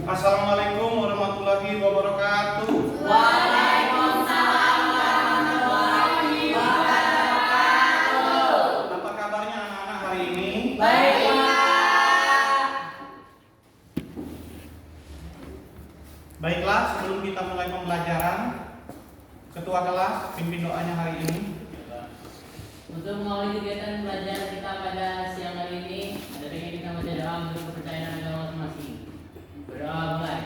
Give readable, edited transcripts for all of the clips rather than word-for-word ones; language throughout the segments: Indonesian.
Assalamualaikum warahmatullahi wabarakatuh. Waalaikumsalam warahmatullahi wabarakatuh. Apa kabarnya anak-anak hari ini? Baik, Pak. Baiklah, sebelum kita mulai pembelajaran, Ketua kelas pimpin doanya hari ini. Untuk mengawali kegiatan belajar kita pada siang hari ini, ada baiknya kita baca doa menurut kepercayaan agama masing-masing. Berdoa mulai.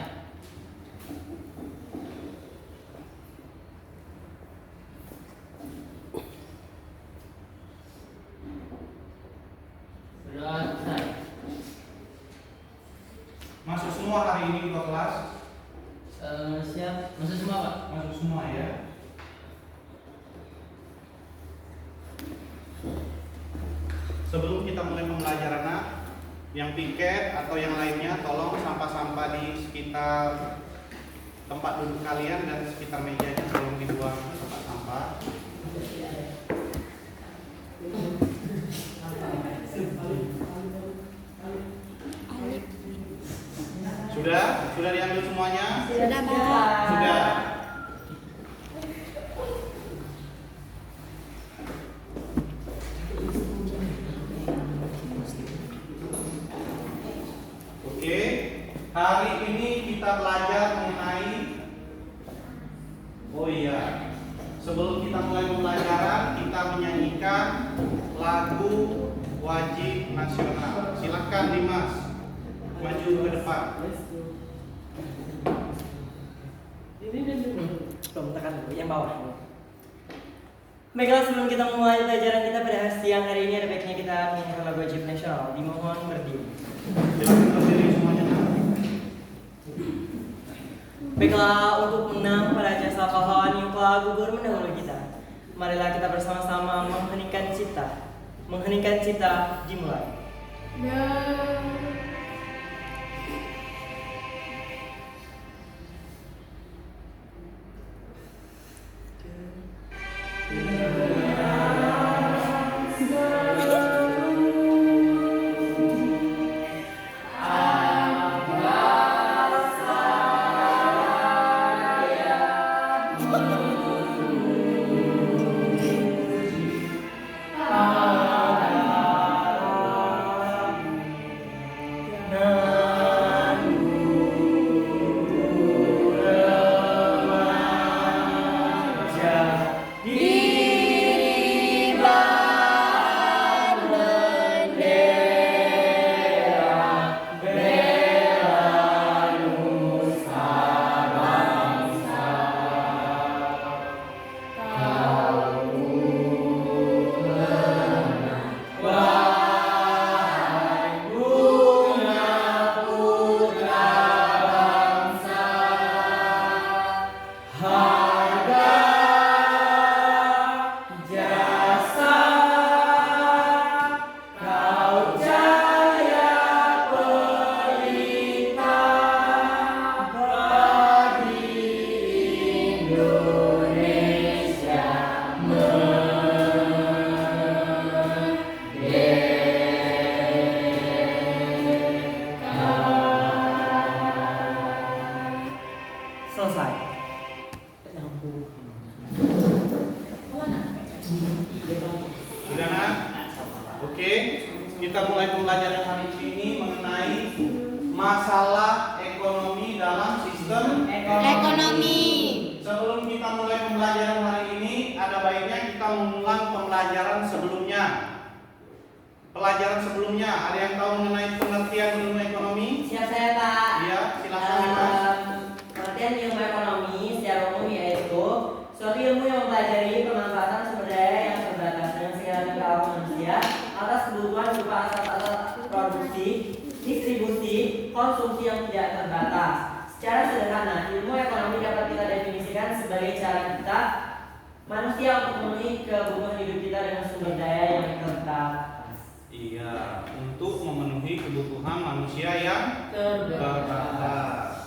Berdoa selesai. Masuk semua hari ini Ketua kelas? Siap, masuk semua Pak. Masuk semua ya. Sebelum kita mulai pembelajaran, yang piket atau yang lainnya tolong sampah-sampah di sekitar tempat duduk kalian dan sekitar mejanya tolong dibuang ke tempat sampah. Sudah diambil semuanya? Sudah, Pak. Sudah. Oke, hari ini kita belajar mengenai sebelum kita mulai pembelajaran, kita menyanyikan lagu wajib nasional. Silakan Dimas, maju ke depan. Tekan dulu yang bawah. Baiklah, sebelum kita mulai pelajaran kita pada siang hari ini, ada baiknya kita menyanyikan lagu wajib nasional. Dimohon berdiri. Silakan berdiri semuanya. Baiklah, untuk menang pada jasa pahlawan yang telah gugur mendahului kita, marilah kita bersama-sama mengheningkan cita. Mengheningkan cita dimulai. Selesai. Sudah nak? Oke, kita mulai pembelajaran hari ini mengenai masalah ekonomi dalam sistem Ekonomi. Sebelum kita mulai pembelajaran hari ini, ada baiknya kita mengulang pembelajaran sebelumnya. Pelajaran sebelumnya, ada yang tahu mengenai pengertian ilmu ekonomi? Siap saya, Pak. Iya, silakan Dimas. Pengertian ilmu ekonomi secara umum yaitu suatu ilmu yang mempelajari pemanfaatan sumber daya yang terbatas dengan segala tingkah laku manusia atas kebutuhan berupa aset-aset produksi, distribusi, konsumsi yang tidak terbatas. Secara sederhana, ilmu ekonomi dapat kita definisikan sebagai cara kita manusia untuk memenuhi kebutuhan hidup kita dengan sumber daya yang terbatas. Iya, untuk memenuhi kebutuhan manusia yang terbatas.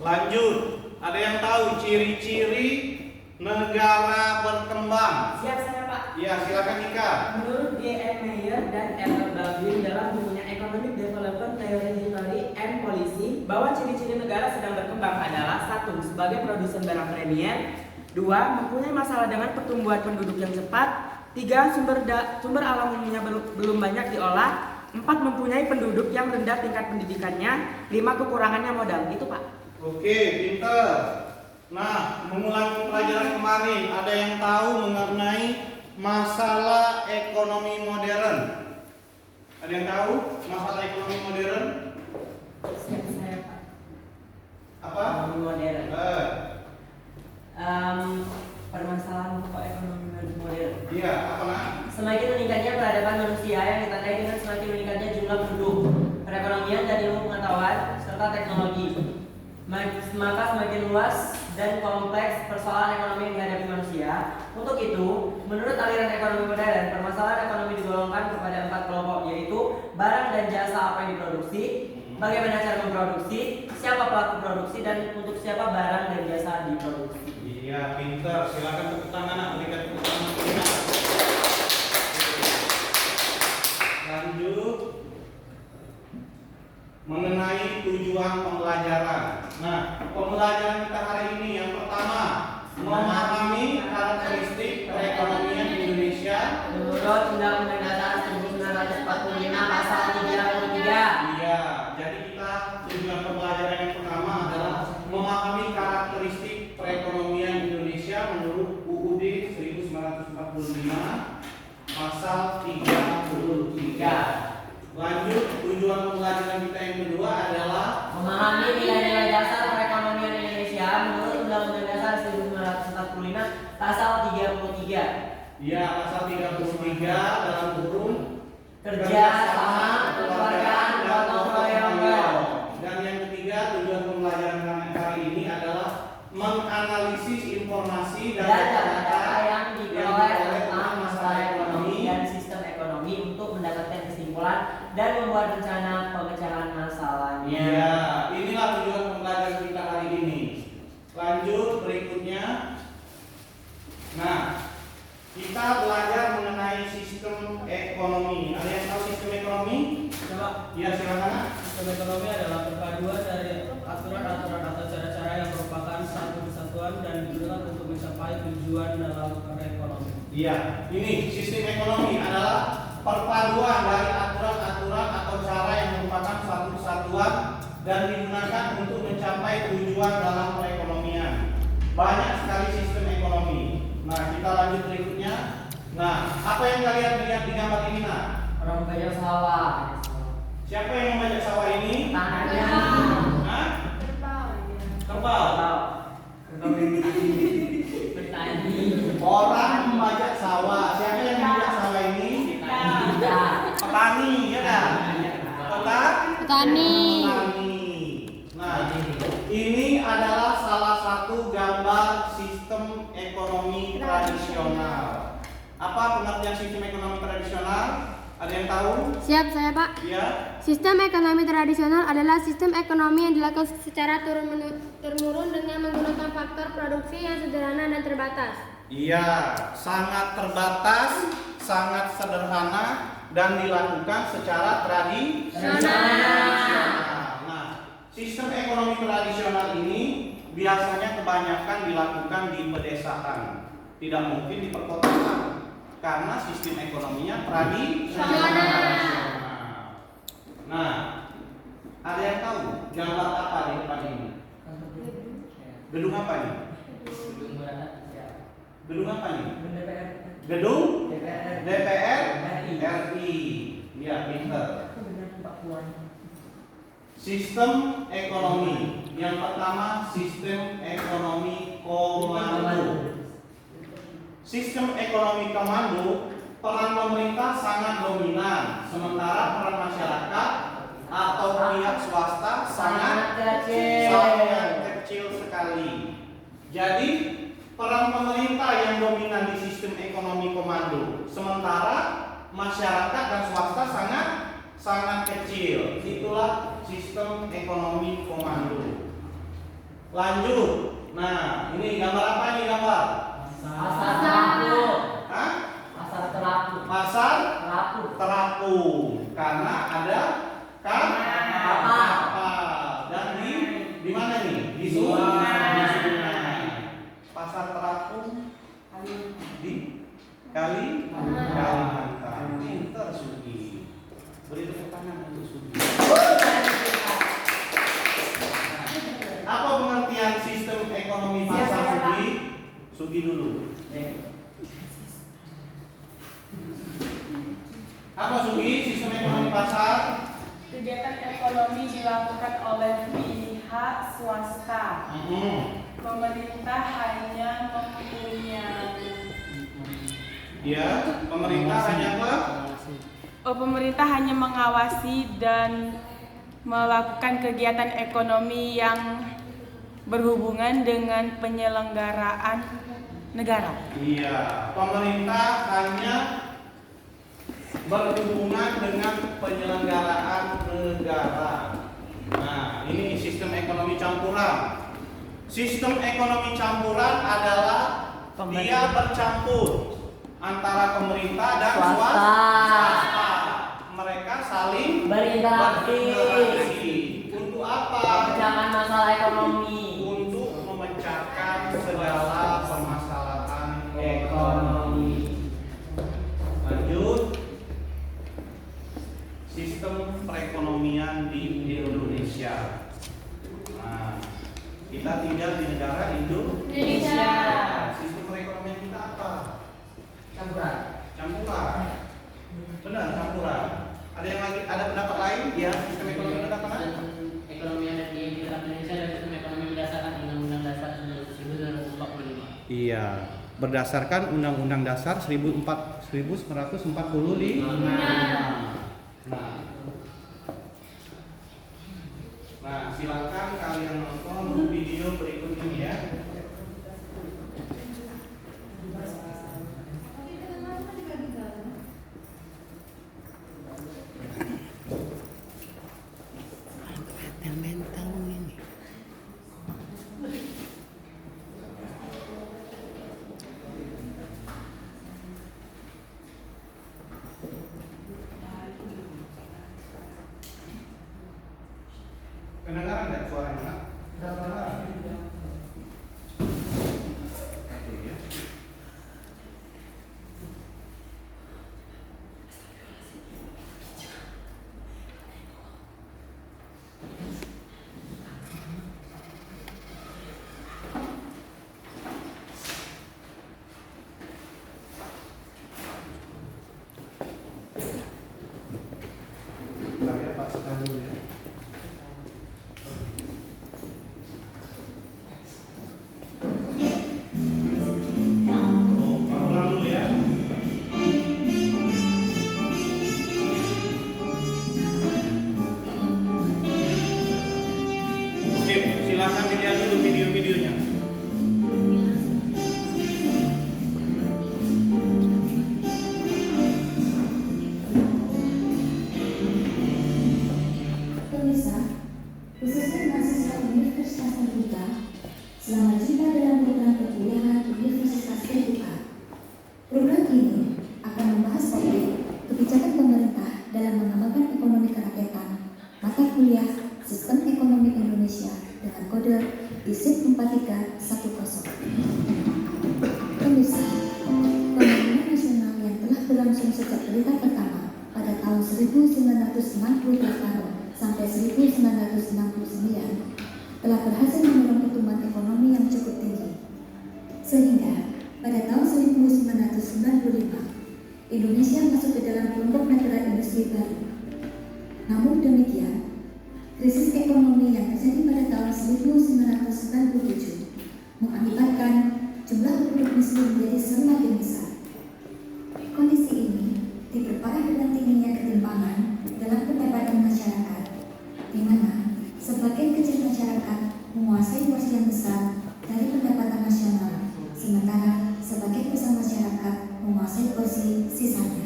Lanjut, ada yang tahu ciri-ciri negara berkembang? Siap saya, Pak. Iya, silakan Ika. Menurut G.M. Mayer dan L.L. Baldwin dalam bukunya Economic Development Theory History and Policy bahwa ciri-ciri negara sedang berkembang adalah 1. Sebagai produsen barang premier, 2. Mempunyai masalah dengan pertumbuhan penduduk yang cepat, 3. Sumber alam umumnya belum banyak diolah, 4. Mempunyai penduduk yang rendah tingkat pendidikannya, 5. Kekurangannya modal. Itu Pak. Oke, pinter. Nah, mengulang pelajaran kemarin, ada yang tahu mengenai masalah ekonomi modern? Ada yang tahu masalah ekonomi modern? Saya Pak. Apa? Ekonomi modern. Eh, Permasalahan pokok ekonomi modern. iya, apa nak? Semakin meningkatnya peradaban manusia yang ditandai dengan semakin meningkatnya jumlah penduduk, perekonomian dan ilmu pengetahuan serta teknologi, maka semakin luas dan kompleks persoalan ekonomi yang dihadapi manusia. Untuk itu, menurut aliran ekonomi modern, permasalahan ekonomi digolongkan kepada 4 kelompok, yaitu barang dan jasa apa yang diproduksi, bagaimana cara memproduksi, siapa pelaku produksi, dan untuk siapa barang dan jasa diproduksi. Iya, pinter. Silakan tepuk tangan, nak. Berikan tepuk tangan. Berikan. Lanjut mengenai tujuan pembelajaran. Nah, pembelajaran kita hari ini yang pertama, memahami karakteristik perekonomian Indonesia Menurut Undang-Undang Dasar 1945 Pasal 33. Iya, jadi kita tujuan pembelajaran yang pertama adalah memahami karakteristik perekonomian Indonesia menurut UUD 1945 pasal 33. Lanjut, tujuan pembelajaran kita yang kedua adalah Memahami nilai-nilai dasar perekonomian Indonesia menurut Undang-Undang Dasar 1945 Pasal 33. ya pasal 33 dalam kurung Kerja sama, kekeluargaan, gotong royong. Dan yang ketiga, tujuan pembelajaran kali ini adalah menganalisis informasi dan Dan data-data yang diperoleh tentang masalah masalah ekonomi ekonomi. dan sistem ekonomi untuk mendapatkan kesimpulan dan membuat rencana pemecahan masalahnya. Iya, inilah tujuan pembelajaran kita hari ini. Lanjut berikutnya. Nah, kita belajar mengenai sistem ekonomi. Ada yang tahu sistem ekonomi? Coba. Ya, silakan. Sistem ekonomi adalah perpaduan dari aturan-aturan atau cara-cara yang merupakan satu kesatuan dan digunakan untuk mencapai tujuan dalam perekonomian. Iya, ini sistem ekonomi adalah perpaduan dari aturan-aturan atau cara yang merupakan satu kesatuan dan digunakan untuk mencapai tujuan dalam perekonomian. Banyak sekali sistem ekonomi. Nah, kita lanjut berikutnya. Nah, apa yang kalian lihat di gambar ini, nak? Orang banyak sawah. Siapa yang membajak sawah ini? Tanahnya. Hah? Kerbau. Bertani. Orang membajak sawah. Siapa yang membajak sawah ini? Petani, ya kan? Petani. Nah, ini adalah salah satu gambar sistem ekonomi tradisional. Apa pengertian sistem ekonomi tradisional? Ada yang tahu? Siap saya Pak. Iya. Sistem ekonomi tradisional adalah sistem ekonomi yang dilakukan secara turun-temurun dengan menggunakan faktor produksi yang sederhana dan terbatas. Iya, sangat terbatas, sangat sederhana dan dilakukan secara tradisional. Nah, sistem ekonomi tradisional ini biasanya kebanyakan dilakukan di pedesaan, tidak mungkin di perkotaan, karena sistem ekonominya tradisional. Nah, ada yang tahu gambar apa di depan ini? Gedung apa ini? Gedung berada. Gedung apa ini? DPR. Gedung DPR RI. RI. Ya, pinter. Benar Pak Puan. Sistem ekonomi. Yang pertama, sistem ekonomi komando. Sistem ekonomi komando, peran pemerintah sangat dominan, sementara peran masyarakat atau pihak swasta sangat kecil sekali. Jadi, peran pemerintah yang dominan di sistem ekonomi komando, sementara masyarakat dan swasta sangat kecil. Itulah sistem ekonomi komando. Lanjut. Nah, ini gambar apa ini gambar? Pasar satu. Hah? Pasar Pasar terapung. Pasar Terapung. terapung karena ada kapal. Dan di mana nih? Di sungai. Pasar terapung di Kalimantan. Pinter Sugi. Beri tepuk tangan untuk Sugi. Apa pengertian sistem ekonomi pasar Sugi? Sugi dulu. Apa Sugi sistem ekonomi pasar? Kegiatan ekonomi dilakukan oleh pihak swasta. Pemerintah hanya pemerintah hanya mengawasi dan melakukan kegiatan ekonomi yang berhubungan dengan penyelenggaraan negara. Iya, pemerintah hanya berhubungan dengan penyelenggaraan negara. Nah, ini sistem ekonomi campuran. Sistem ekonomi campuran adalah dia bercampur antara pemerintah dan swasta. Mereka saling Berinteraksi. Untuk apa? Memecahkan masalah ekonomi. Untuk memecahkan segala permasalahan ekonomi. Lanjut. Sistem perekonomian di Indonesia. Nah, kita tinggal di negara Indonesia. Sistem perekonomian kita apa? Campuran. Campuran. Benar, campuran. Ada yang lagi? Ada pendapat lain? Ya, sistem ekonomi kita apa? Sistem ekonomi yang ada di Indonesia adalah sistem ekonomi berdasarkan Undang-Undang Dasar 1945. Iya, berdasarkan Undang-Undang Dasar 1945. Nah, silakan kalian nonton video berikut ini ya. Kedengaran nggak suaranya? Kedengaran. Oke ya. Bentar ya, Pak, sebentar dulu ya. Silakan dilihat dulu video-videonya. Pemirsa, khususnya mahasiswa Universitas Terbuka, selamat jumpa dalam program perkuliahan Universitas Terbuka. Program ini akan membahas topik kebijakan pemerintah dalam mengembangkan ekonomi kerakyatan, mata kuliah Sistem Ekonomi Indonesia dengan kode ISIP 4310. Pemirsa, pembangunan nasional yang telah berlangsung sejak berita pertama pada tahun 1968 sampai 1969 telah berhasil mendorong pertumbuhan ekonomi yang cukup tinggi. Sehingga pada tahun 1995 Indonesia masuk ke dalam kelompok negara industri baru. Namun demikian, krisis ekonomi yang terjadi pada tahun 1997 mengakibatkan jumlah penduduk miskin menjadi semakin besar. Kondisi ini diperparah dengan tingginya ketimpangan dalam pendapatan masyarakat, di mana sebagian kecil masyarakat menguasai porsi yang besar dari pendapatan nasional, sementara sebagian besar masyarakat menguasai porsi sisanya.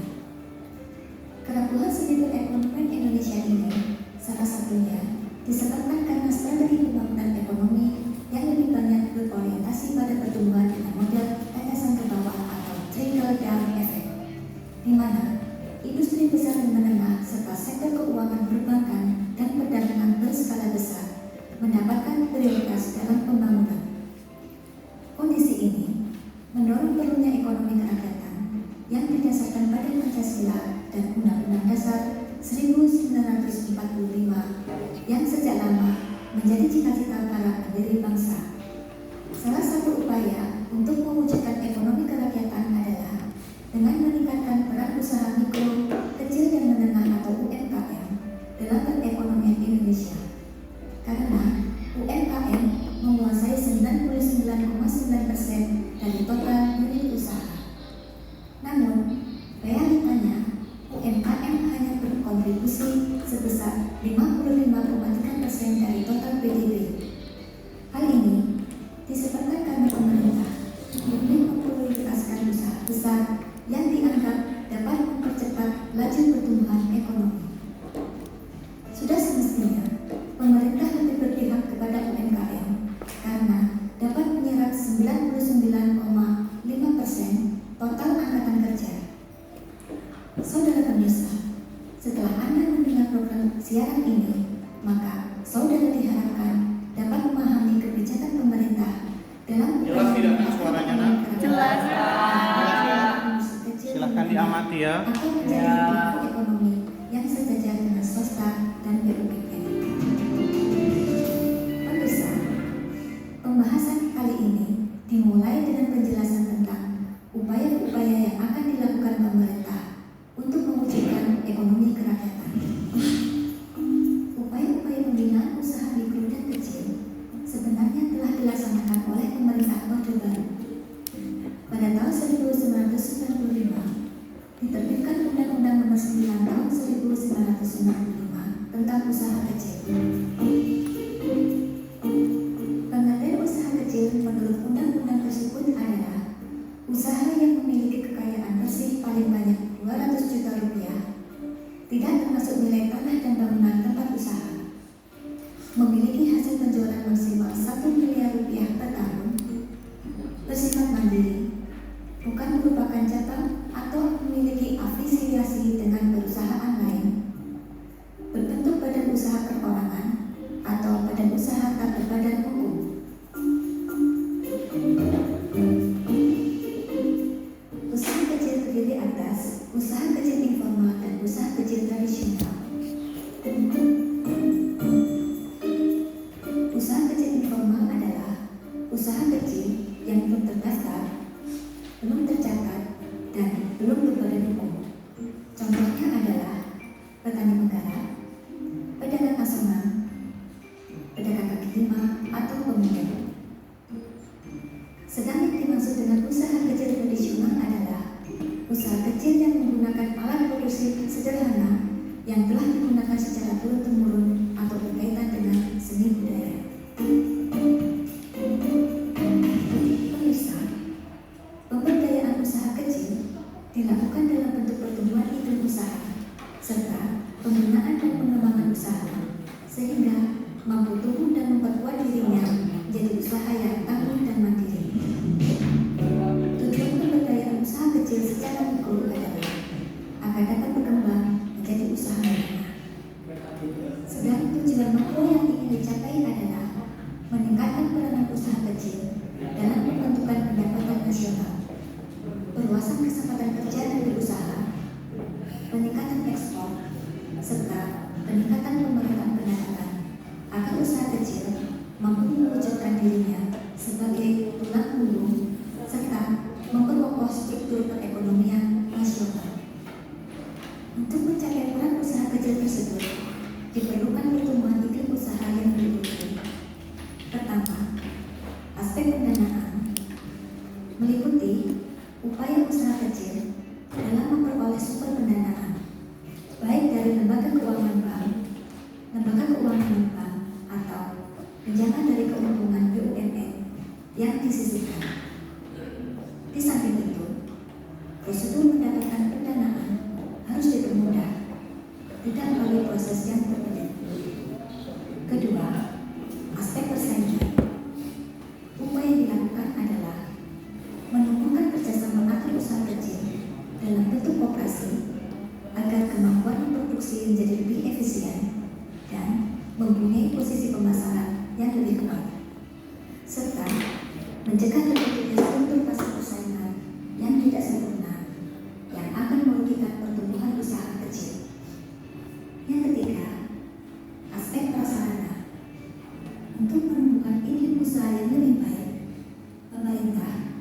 Kerapuhan sumber ekonomi Indonesia ini salah satunya disebabkan karena strategi pembangunan ekonomi yang lebih banyak berorientasi pada pertumbuhan dengan model tetesan ke bawah atau trickle down effect. sektor keuangan perbankan dan perdagangan berskala besar mendapatkan prioritas dalam pembangunan. Kondisi ini mendorong perlunya ekonomi kerakyatan yang didasarkan pada Pancasila dan Undang-Undang Dasar 1945 yang sejak lama menjadi cita-cita para pendiri bangsa. Salah satu upaya untuk mewujudkan ekonomi kerakyatan adalah dengan meningkatkan peran usaha mikro, kecil dan menengah atau UMKM dalam perekonomian Indonesia. Karena UMKM menguasai 99,9% dari total unit usaha. Namun, realitanya UMKM hanya berkontribusi sebesar 55,3% dari total PDB. Hal ini disebabkan karena pemerintah lebih memprioritaskan usaha besar yang dianggap dapat mempercepat laju pertumbuhan ekonomi. Sudah semestinya pemerintah lebih berpihak kepada UMKM karena dapat menyerap 99,5% total angkatan kerja. Saudara pemirsa, setelah Anda mendengar program siaran ini, maka saudara diharapkan dapat memahami kebijakan pemerintah dalam Jelas tidak Nak, suaranya Nak? Jelas. Jelas ya? Silahkan diamati ya. Atau menjadi pelaku ekonomi yang sejajar dengan swasta dan BUMN. Pemirsa, pembahasan kali ini dimulai dengan penjelasan tentang upaya-upaya yang akan dilakukan pemerintah untuk mewujudkan ekonomi kerakyatan. Upaya-upaya pembinaan usaha mikro dan kecil sebenarnya telah dilaksanakan oleh pemerintah Orde Baru. Pada tahun 1995, diterbitkan Undang-Undang Nomor 9 Tahun 1995 tentang usaha kecil. Pengertian usaha kecil menurut undang-undang tersebut adalah usaha yang memiliki kekayaan bersih paling banyak 200 juta rupiah, tidak termasuk nilai tanah dan bangunan tempat usaha, memiliki hasil penjualan maksimal 1 miliar rupiah per tahun, bersifat mandiri, bukan merupakan cabang atau memiliki afiliasi dengan perusahaan lain, berbentuk badan usaha perorangan atau badan usaha tak berbadan hukum. Usaha kecil terdiri atas usaha kecil informal dan usaha kecil tradisional. Usaha kecil informal adalah usaha kecil yang belum terdaftar, belum tercatat, dan belum berbadan hukum. Contohnya adalah petani menggarap, pedagang asongan, pedagang kaki lima, atau peminjam. Sedang yang dimaksud dengan usaha kecil tradisional adalah usaha kecil yang menggunakan alat produksi sederhana yang telah digunakan secara turun-temurun atau berkaitan dengan seni budaya. Pemirsa, pemberdayaan usaha kecil dilakukan dalam bentuk pertumbuhan iklim usaha serta pembinaan dan pengembangan usaha sehingga mampu tumbuh dan memperkuat dirinya menjadi usaha yang tangguh dan mandiri. Tujuan pemberdayaan usaha kecil secara mikro adalah agar dapat berkembang menjadi usaha menengah. Sedang tujuan makro yang ingin dicapai adalah meningkatkan peranan usaha kecil dalam pembentukan pendapatan nasional, perluasan kesempatan kerja dan berusaha, peningkatan ekspor, serta peningkatan pemerataan pendapatan agar usaha kecil mampu mewujudkan dirinya sebagai tulang punggung serta memperkokoh struktur perekonomian nasional. Untuk mencapai peran usaha kecil tersebut, diperlukan pertumbuhan iklim usaha yang berikut. Pertama, aspek pendanaan meliputi upaya usaha kecil dalam memperoleh sumber pendanaan, baik dari lembaga keuangan bank, lembaga keuangan non-bank, atau pinjaman dari keuntungan BUMN yang disisihkan. Di samping itu, prosedur mendapatkan pendanaan harus dipermudah, tidak melalui proses yang berbelit. Kedua, aspek persaingan. Upaya yang dilakukan adalah menumbuhkan kerjasama antar usaha kecil dalam bentuk koperasi agar kemampuan memproduksi menjadi usaha yang lebih baik, pemerintah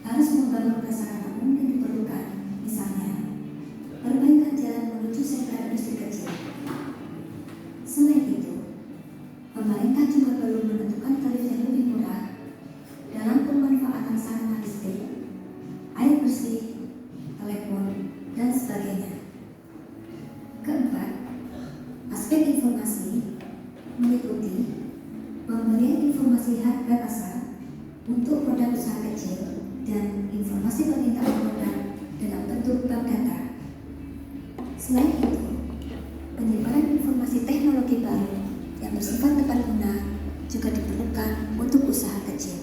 harus membangun prasarana umum yang diperlukan, misalnya perbaikan jalan menuju sentra industri kecil. Selain itu, pemerintah juga perlu menentukan tarif yang lebih murah dalam pemanfaatan sarana listrik, air bersih, telepon, dan sebagainya. Keempat, aspek informasi meliputi pemberian informasi harga pasar untuk produk usaha kecil dan informasi permintaan modal dalam bentuk bank data. Selain itu, penyebaran informasi teknologi baru yang bersifat tepat guna juga diperlukan untuk usaha kecil.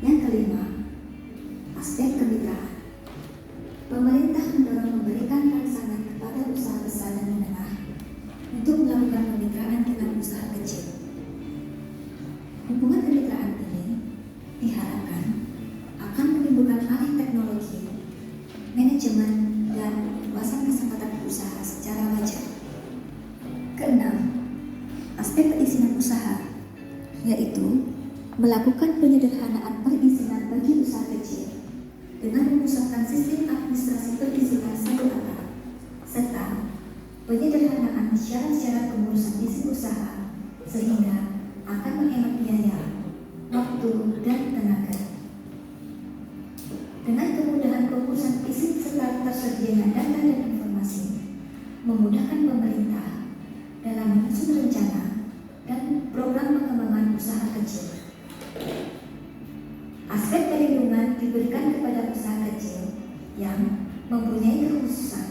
Yang kelima, aspek kemitraan. Pemerintah mendorong memberikan rangsangan kepada usaha besar dan menengah untuk melakukan kemitraan dengan usaha kecil. Hubungan kemitraan ini diharapkan akan menimbulkan alih teknologi, manajemen, dan luasan kesempatan usaha secara wajar. Keenam, aspek perizinan usaha, yaitu melakukan penyederhanaan perizinan bagi usaha kecil dengan memusatkan sistem administrasi perizinan satu atap, serta penyederhanaan syarat-syarat pengurusan izin usaha sehingga akan menghemat biaya, waktu, dan tenaga. Dengan kemudahan pengurusan izin serta tersedianya data dan informasi, memudahkan pemerintah dalam menyusun rencana dan program pengembangan usaha kecil. Aspek perlindungan diberikan kepada usaha kecil yang mempunyai kekhususan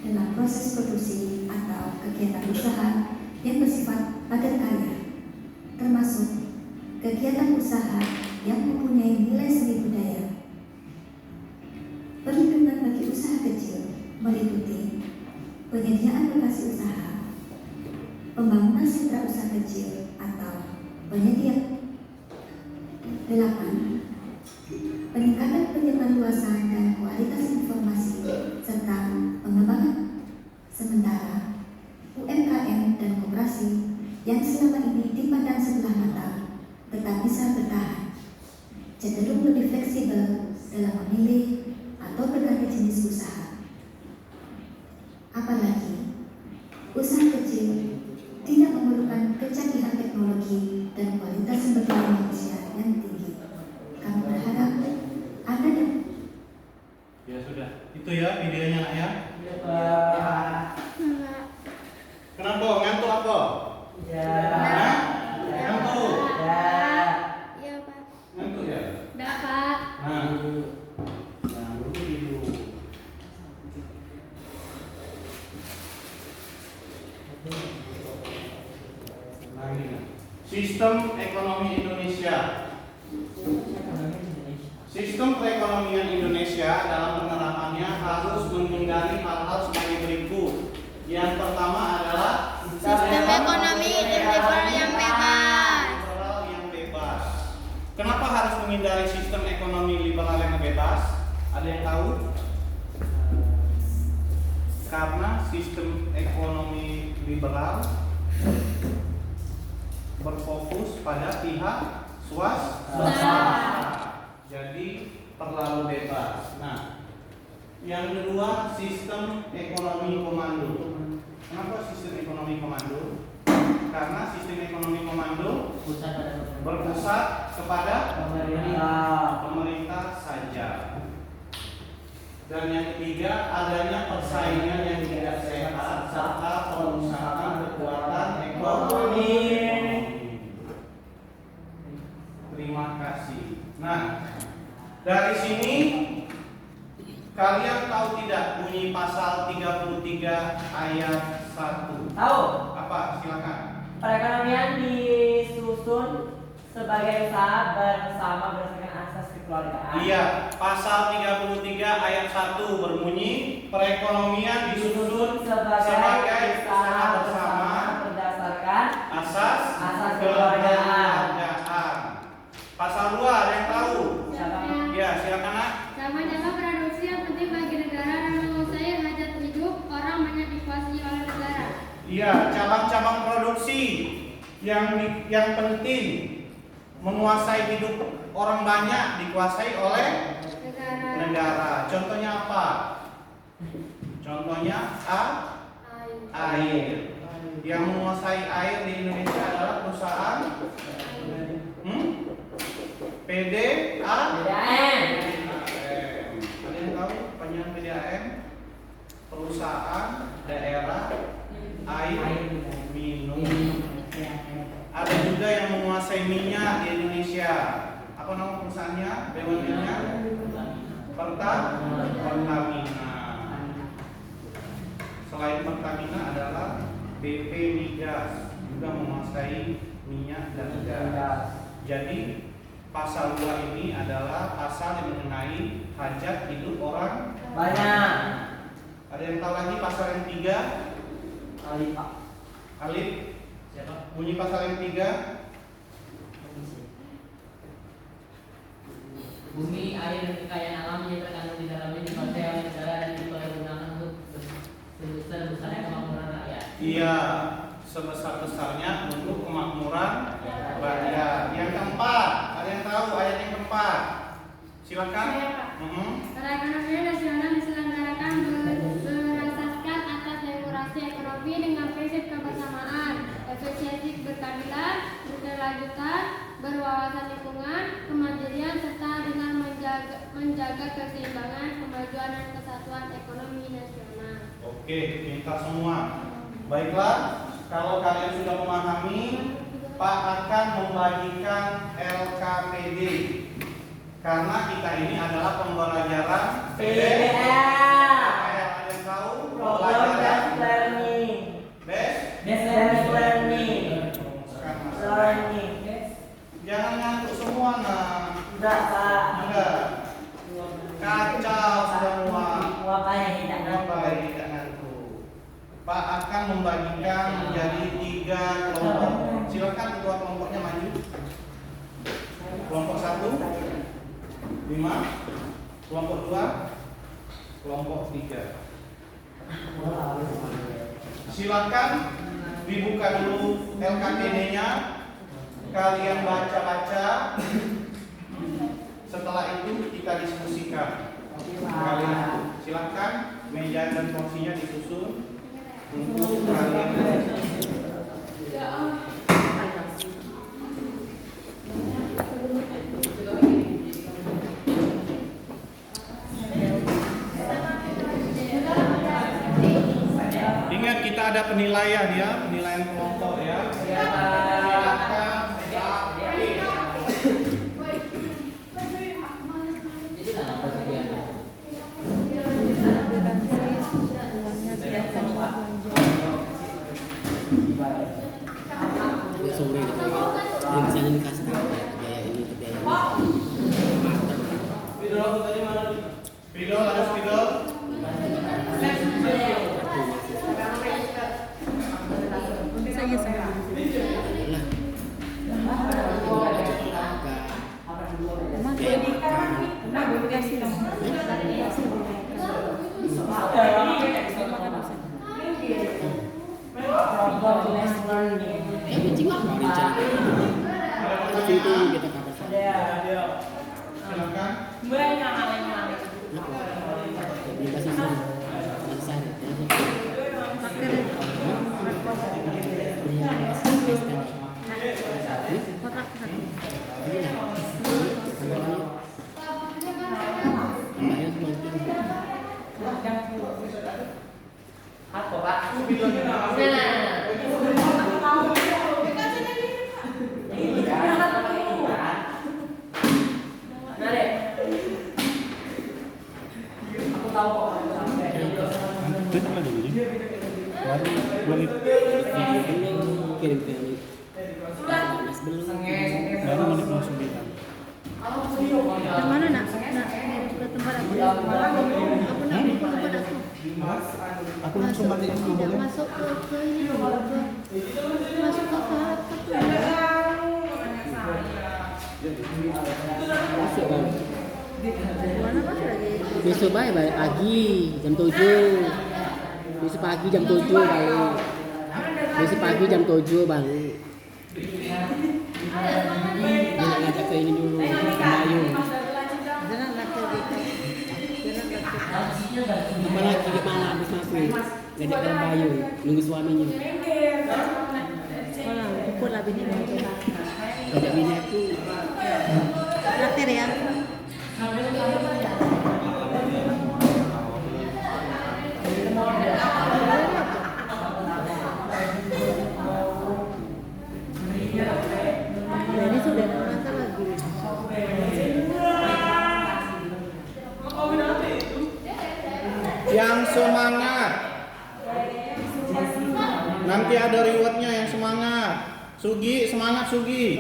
dalam proses produksi atau kegiatan usaha yang bersifat padat karya, termasuk kegiatan usaha yang mempunyai nilai seni budaya. Perlindungan bagi usaha kecil meliputi penyediaan lokasi usaha, pembangunan sentra usaha kecil atau penyedia. 8. Peningkatan penyebarluasan dan kualitas informasi serta pengembangan. Sementara UMKM dan koperasi yang selama ini dipandang sebelah mata tetap bisa bertahan, cenderung lebih fleksibel dalam memilih atau berganti jenis usaha. Apalagi usaha kecil tidak memerlukan kecanggihan teknologi dan kualitas sumber daya manusia yang tinggi. Kami berharap Anda dan Ya sudah, itu ya videonya nak ya. Ya, Pak. Kenapa? Ngantuk apa? Ya. Hah? Ngantuk? Ya. Iya, Pak. Ngantuk ya? Enggak, Pak. Nah, dulu dulu. Sistem ekonomi Indonesia. Sistem perekonomian Indonesia dalam penerapannya harus menghindari hal-hal sebagai berikut. Yang pertama adalah Sistem ekonomi liberal yang bebas. liberal yang bebas. Kenapa harus menghindari sistem ekonomi liberal yang bebas? Ada yang tahu? Karena sistem ekonomi liberal berfokus pada pihak swasta. Jadi terlalu bebas. Nah, yang kedua sistem ekonomi komando. Kenapa sistem ekonomi komando? Karena sistem ekonomi komando berpusat kepada pemerintah saja. Dan yang ketiga, adanya persaingan yang tidak sehat serta perusahaan kekuatan ekonomi. Terima kasih. Nah, dari sini kalian tahu tidak bunyi pasal 33 ayat 1? Tahu? Apa? Silakan. Perekonomian disusun sebagai usaha bersama berdasarkan asas kekeluargaan. Iya, pasal 33 ayat 1 berbunyi perekonomian disusun sebagai usaha bersama berdasarkan asas kekeluargaan. Pasal 2 ada yang tahu? Siapa? Ya, silakan Nak. Sama-sama produksi yang penting bagi negara dan menguasai hajat hidup orang banyak dikuasai oleh negara. Iya, cabang-cabang produksi yang penting menguasai hidup orang banyak dikuasai oleh negara. Contohnya apa? Contohnya air. Yang menguasai air di Indonesia adalah perusahaan PDAM. Ada yang tahu panjangan PDAM? Perusahaan Daerah Air Minum. Ada juga yang menguasai minyak di Indonesia. Apa nama perusahaannya? BUMN-nya? Pertamina. Selain Pertamina adalah BP Migas juga menguasai minyak dan gas. Jadi pasal 2 ini adalah pasal yang mengenai hajat hidup orang Banyak. Ada yang tahu lagi pasal yang 3? Alif. Siapa? Bunyi pasal yang 3. Bumi, air, dan kekayaan alam yang terkandung di dalamnya dikuasai oleh negara dan dipergunakan untuk sebesar-besarnya kemakmuran rakyat. Iya, sebesar-besarnya untuk kemakmuran rakyat. Yang keempat, ada yang tahu ayat yang keempat? Silakan. Perekonomian nasional diselenggarakan berasaskan atas demokrasi ekonomi dengan prinsip kebersamaan, efisiensi berkeadilan, berkelanjutan, berwawasan lingkungan, kemandirian, serta dengan menjaga keseimbangan, kemajuan dan kesatuan ekonomi nasional. Oke, pintar semua. Baiklah, kalau kalian sudah memahami, Pak akan membagikan LKPD. Karena kita ini adalah pembelajaran PDL. Ada yang tahu? Program based learning. Best Learning. Learning. Jangan ngantuk semua, nah. Enggak, Pak. Enggak. Kacau semua. Makanya tidak Baik, tidak ngantuk. Pak akan membagikan menjadi 3 kelompok. Silakan ketua kelompoknya maju. Kelompok 1 5, kelompok 2, kelompok 3. Silakan dibuka dulu LKPD-nya. Kalian baca-baca. Setelah itu kita diskusikan. Kalian silakan meja dan kursinya disusun untuk kalian. Ingat kita ada penilaian ya, penilaian kelompok ya. Silakan. Sore gitu ya. Yang misalnya dikasih tahu ya, biaya ini itu biaya ini. Spidol, ada spidol. Tapi jika mau rencana itu kita kabar Silakan. jadi pasti sih besar Apa, Pak? Aku tahu kok aku sampai. kirim ke Mas belum Yang mana nak? Nak ke tempat aku. Aku nak ke tempat aku. Aku langsung balik ke Tidak masuk ke ini masuk ke salah Mana pas lagi? besok balik pagi jam 7 besok pagi jam 7 balik besok pagi jam 7 balik Apalagi gimana habis maghrib. Jadi ke Bayu nunggu suaminya. Pukul lah bini aku. Ada bini aku. Traktir ya. Jadi sudah merasa lagi. Yang semangat. Nanti ada rewardnya yang semangat. Sugi, semangat Sugi.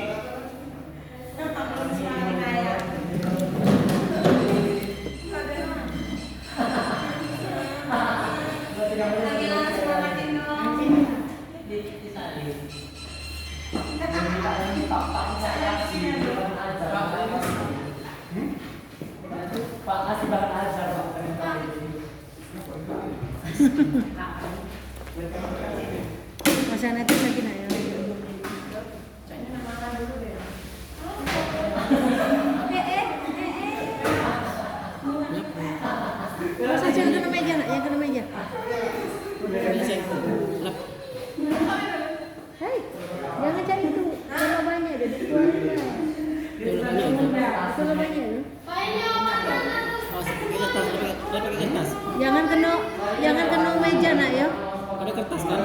Pak kasih bahan ajar Pak. Masa nanti lagi nanya. Masa jangan kena meja nak, jangan kena meja. Hei, jangan cari itu. Kalau banyak ada di luar. Kalau banyak tu. Jangan kena meja nak ya. Ada kertas kan?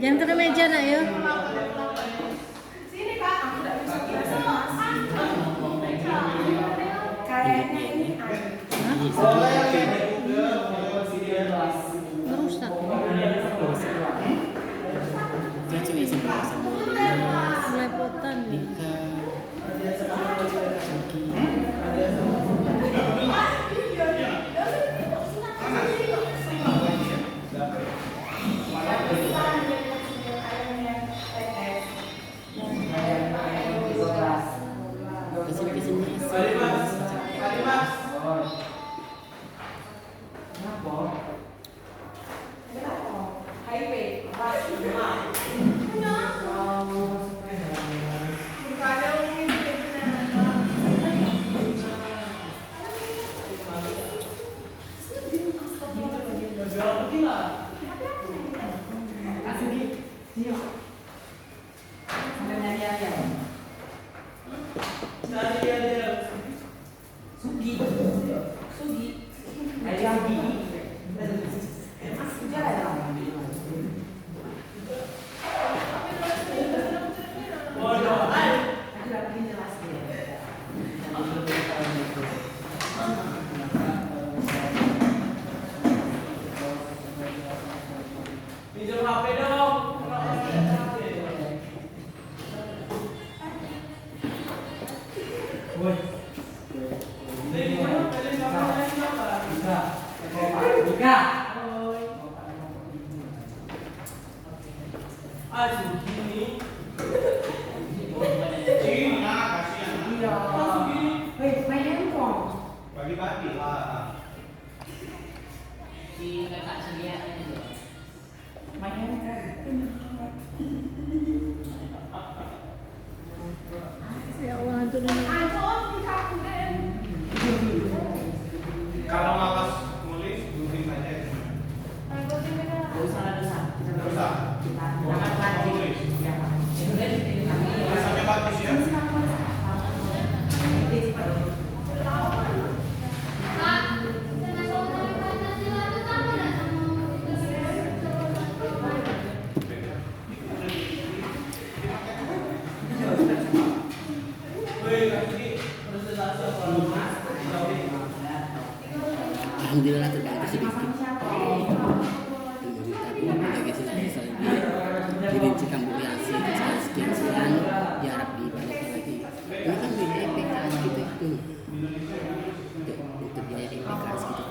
Jangan kena meja nak ya. Merusak. Melepotan nih. Bagi-bagi lah. Si kakak sediaan itu. Ya Allah, hantu ini. Kalau malas nulis, guring saja. Dosa. Nulis. Tulisannya bagus ya. Alhamdulillah terbantu sedikit. Dibenci kambuliasi sekian diharap dibalikin lagi. Ini kan biaya PKS kita itu untuk biaya PKS kita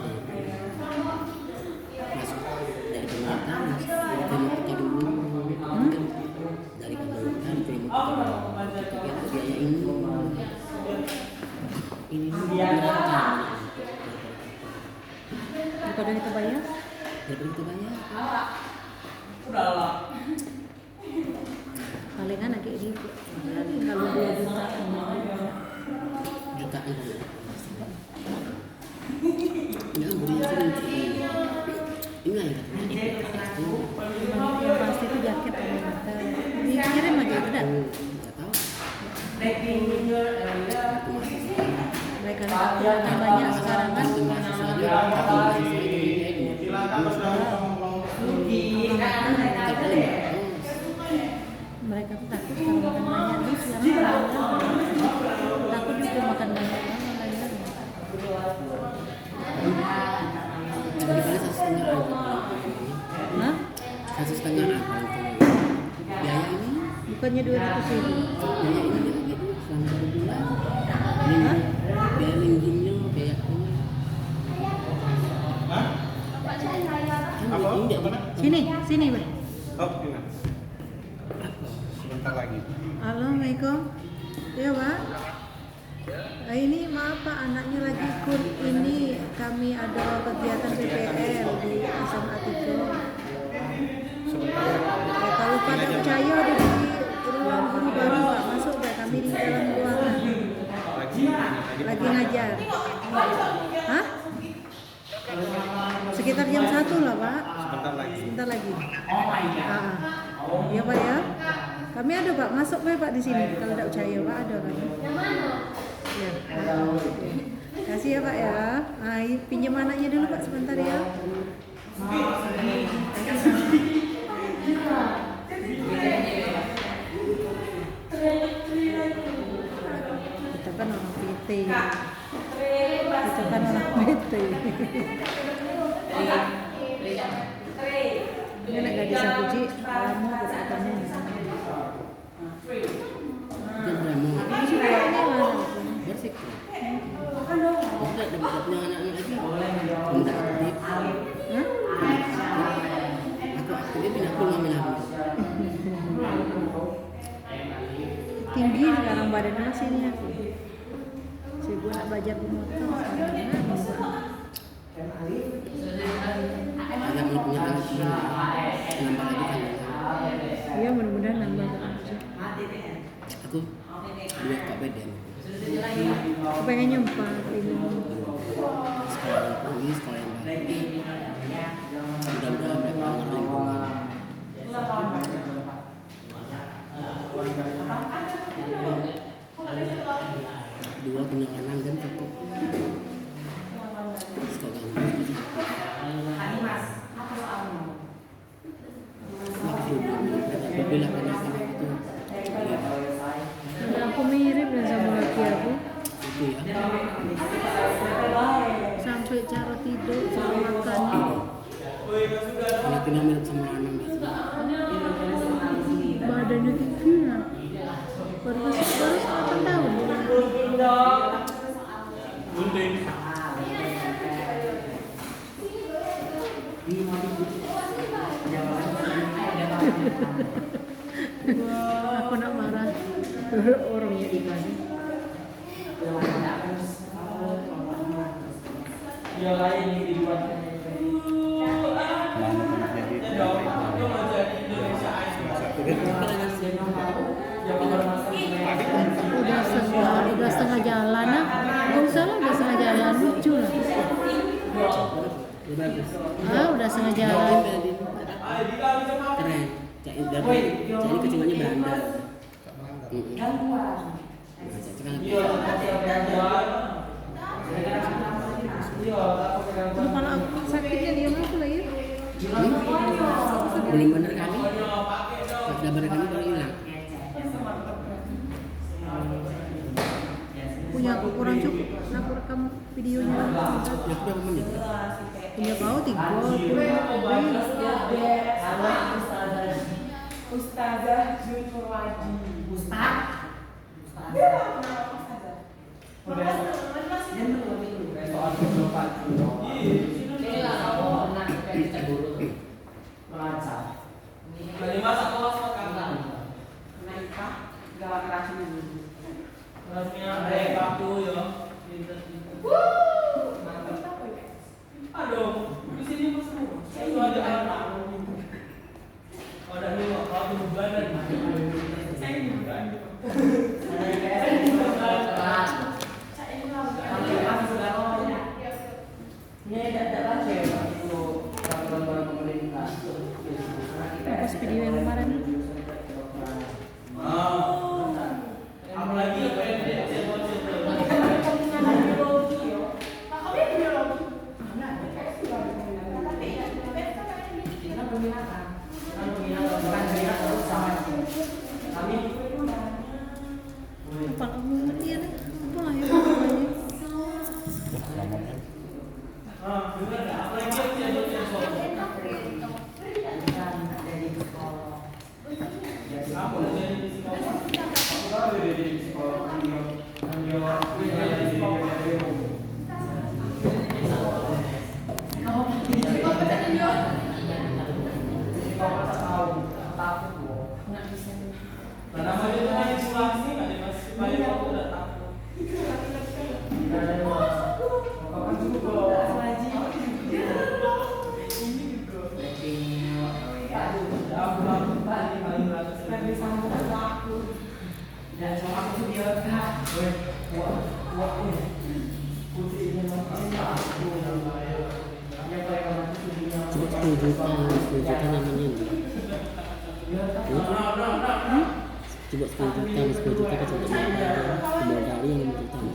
masuk dari pemerintah terima kita dulu dari pemerintah terima kita biaya ini Daripada kita bayar. daripada kita bayar Palingan agak gitu. Kalau 2 juta jutaan ini kan bodinya sering ini lah yang yang pasti itu jaket ternyata. Dikirim aja udah. nggak tahu Mereka makan banyak sekarang kan. itu mahasiswa dia satu mahasiswa itu Silakan saudara mau Mereka tuh takut kalau makan banyak nih sekarang takut juga makan banyak bagaimana 1,5 Hah? 1,5 biaya ini Bukannya 200.000? biaya ini gitu selama 1 bulan biaya linggungnya biaya ini Hah? Apa? ini Apa? Sini, Bang. Oh, ini. Sebentar lagi. Assalamualaikum. Ya, Pak. Ini maaf Pak, anaknya lagi ikut ini, kami ada kegiatan PPL di SMA 3. Sebentar lagi. Ya, kalau pada percaya ada di ruang guru baru Pak, masuk Pak, kami di dalam ruangan lagi ngajar. Hah? Sekitar jam 1 lah Pak. Sebentar lagi. Iya Pak ya. Kami ada Pak, masuk Pak di sini. Kalau tidak percaya Pak ada kan. Ya. Kasih ya Pak ya. Pinjam anaknya dulu Pak sebentar ya. Kita kan orang PT. Kita kan orang PT. Ini nak gadis aku Ci, lama berkatanya. dia drama bersih udah dapatnya anak-anak lagi udah aktif aku aktifnya pindah ke ngambil HP Tinggi sekarang badannya sini aku. Si gua nak belajar bermotor sekarang. agak punya anak nambah lagi kan Iya mudah-mudahan nambah aja. aku dua Pak Beden Aku pengen nyempat ini. sekolah yang tinggi sekolah yang baik mudah-mudahan mereka mengerti lingkungan dua punya kanan kan cukup sekolah berbeda anak-anak itu Aku mirip dan sama laki aku. itu ya Sampai cara tidur, cara makan. anak ini mirip sama anak Badannya tinggi lah. Baru 8 tahun. Gunting. Aku nak marah. Orangnya ikan. Udah setengah jalan nah. Gak usah lah, udah setengah jalan lucu lah. Udah setengah jalan. keren jadi kecingannya beranda Kepala aku sakitnya dia aku lah ya. belum bener kali pas udah bener kali baru hilang Punya aku kurang cukup. Aku rekam videonya. ya berapa menit Punya kau 30 Ustazah Jun Purwadi. Coba 10 juta namanya. Coba 10 juta kan untuk modal yang pertama.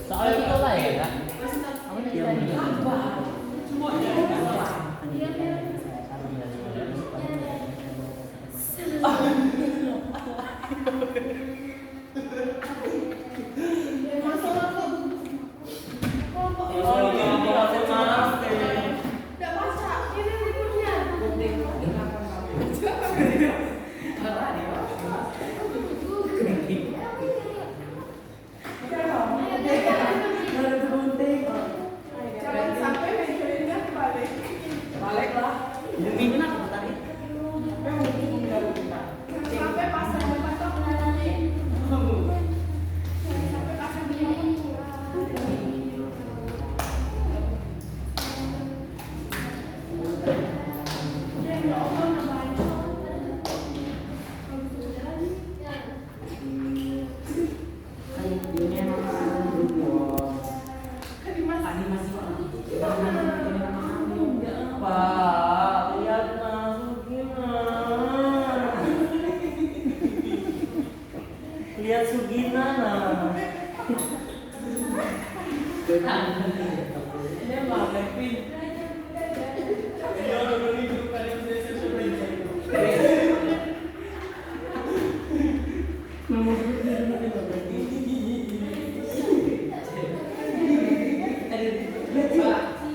Soalnya itu lah ya. Lihat Sugina nah. Ini mah Blackpink.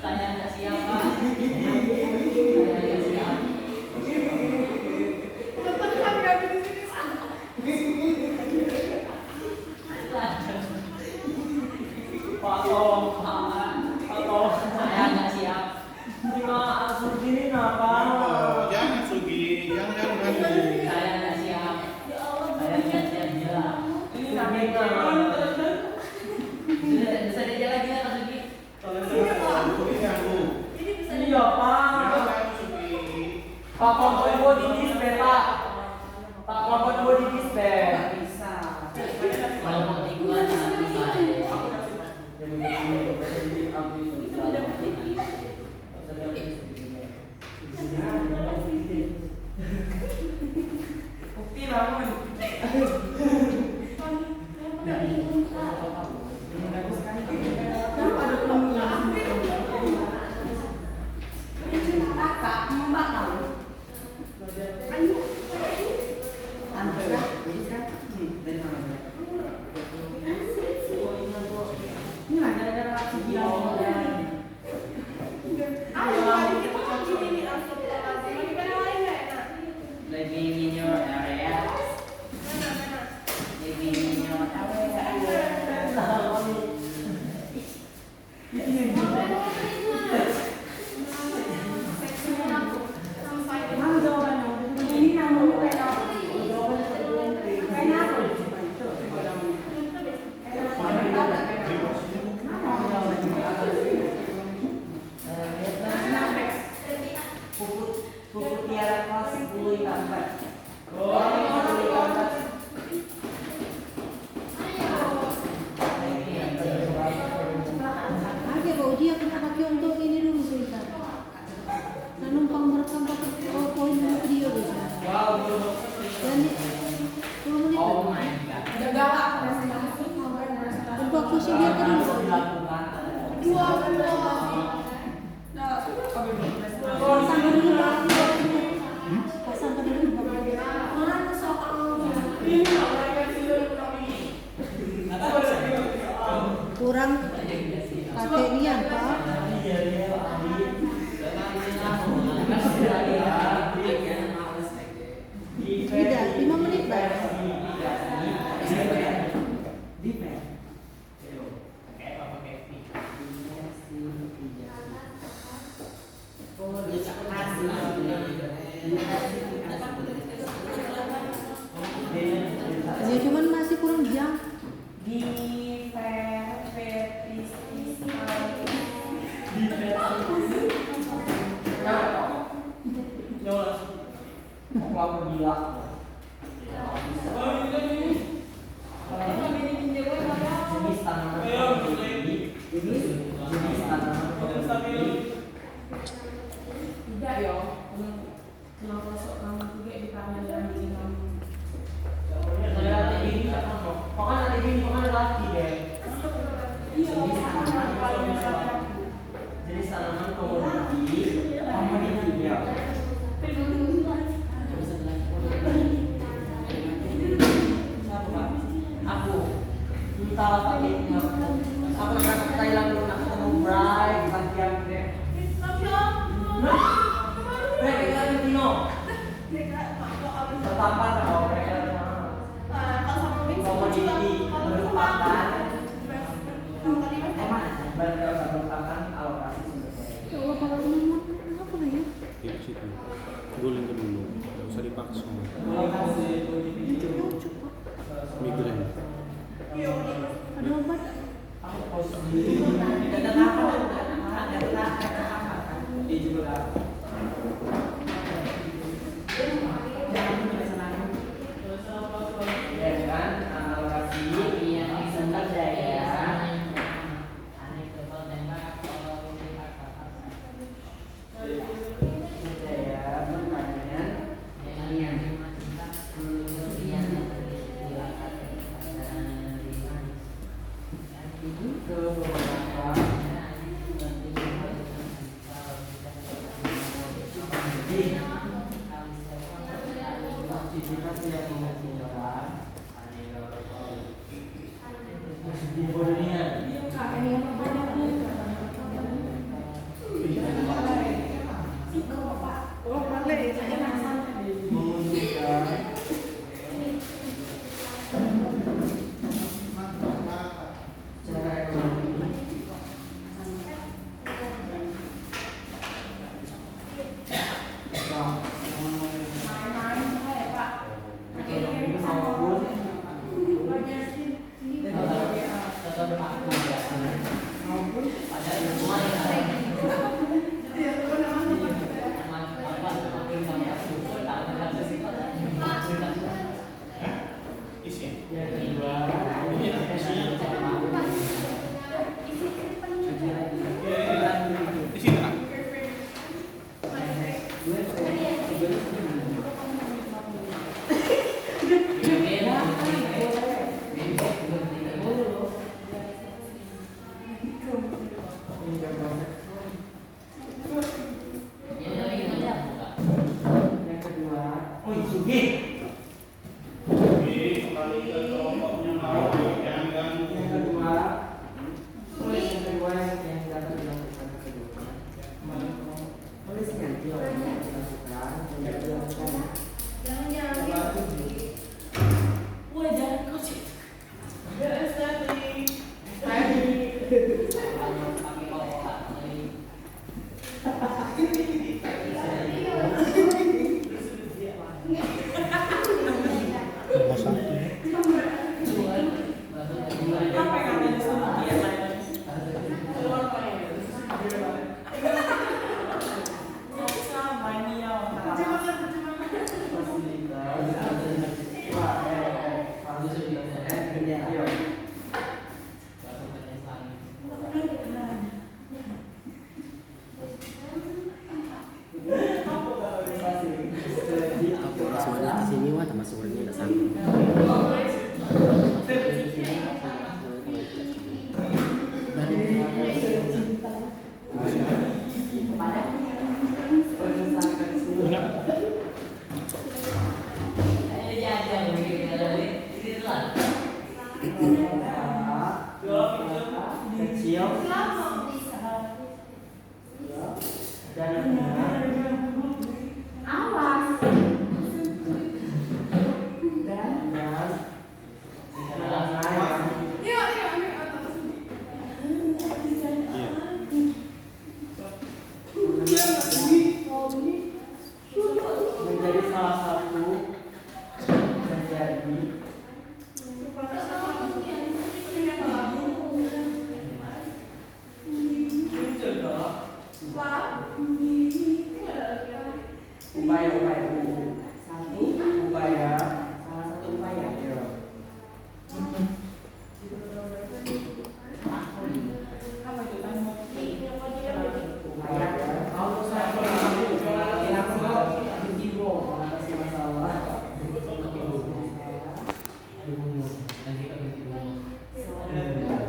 Tanya siapa? Saya nggak siap. Cuma Sugini kenapa? Jangan Sugi, jangan ganggu. Saya nggak siap. Saya nggak siap gila. Ini Sugina. Bisa dijalan gila Pak Sugi? Sugi ganggu. Iya Pak. Jangan Sugi. Pak kompon gua di display Pak. Pak kompon gua di display. Kalau mau tinggal nanti saya. Living in your area. Living in your Puput Tiara kelas 10 IPA 4. Oke, Pak Udi, aku nak pakai untuk ini dulu sebentar. Nah, numpang merekam poin video dulu. Dan 10 menit. Oh my god. Untuk aku sih lihat dulu. Pasang dulu Pak. Pasang dulu. Kurang kakeknya Pak. Tidak, 5 menit Pak. Ya cuman masih kurang jam. Jenis tanaman komoditi ya. Aku minta pakai aku nak ke Thailand dulu nak ketemu Bray bagian deh. Mereka di Tino. Tertampar kalau mereka komoditi merupakan merupakan alokasi sumber daya. Ya Allah, kalau ngomong apa lah ya? Di situ. Guling ke dulu. Enggak usah dipaksa. Migran. Ada obat? Ya kan, alokasi sumber daya. Film dan Awas. menjadi salah satu menjadi upaya-upaya satu upaya salah satu upaya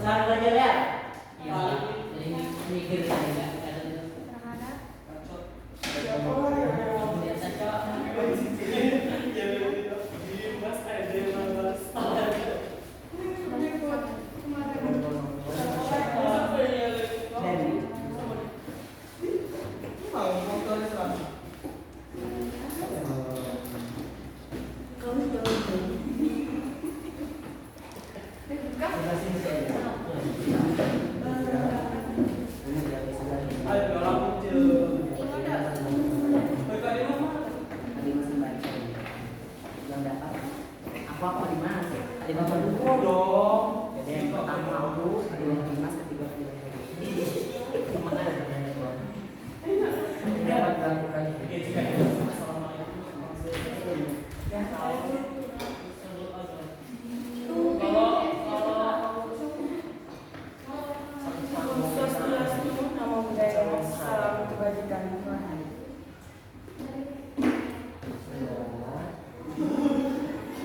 cara belajar ya apa di mana sih? Ada bapak dulu dong. Jadi yang pertama aku, ada yang Dimas, ketiga mana ada yang dong. Ini dapat dilakukan.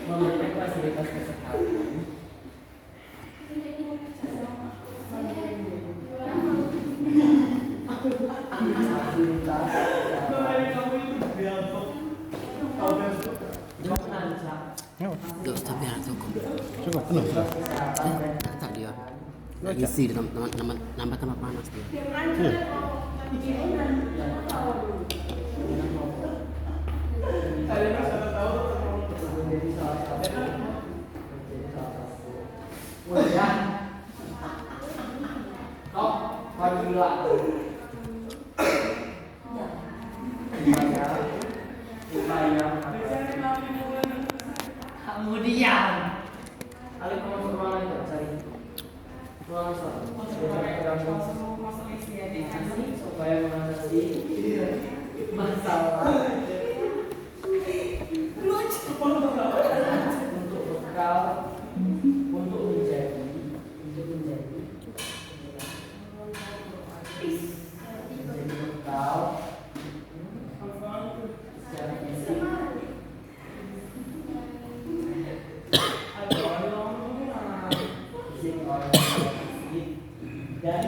Memberikan fasilitas kesehatan, Dok, tapi anak cukup. Cukup, belum. Tak dia. Isi nambah tambah panas dia. menjadi salah satu wajah kok gila upaya kamu diam alih kamu ruangan itu cari ruangan supaya mengatasi masalah untuk bekal untuk menjadi bekal secara fisik dan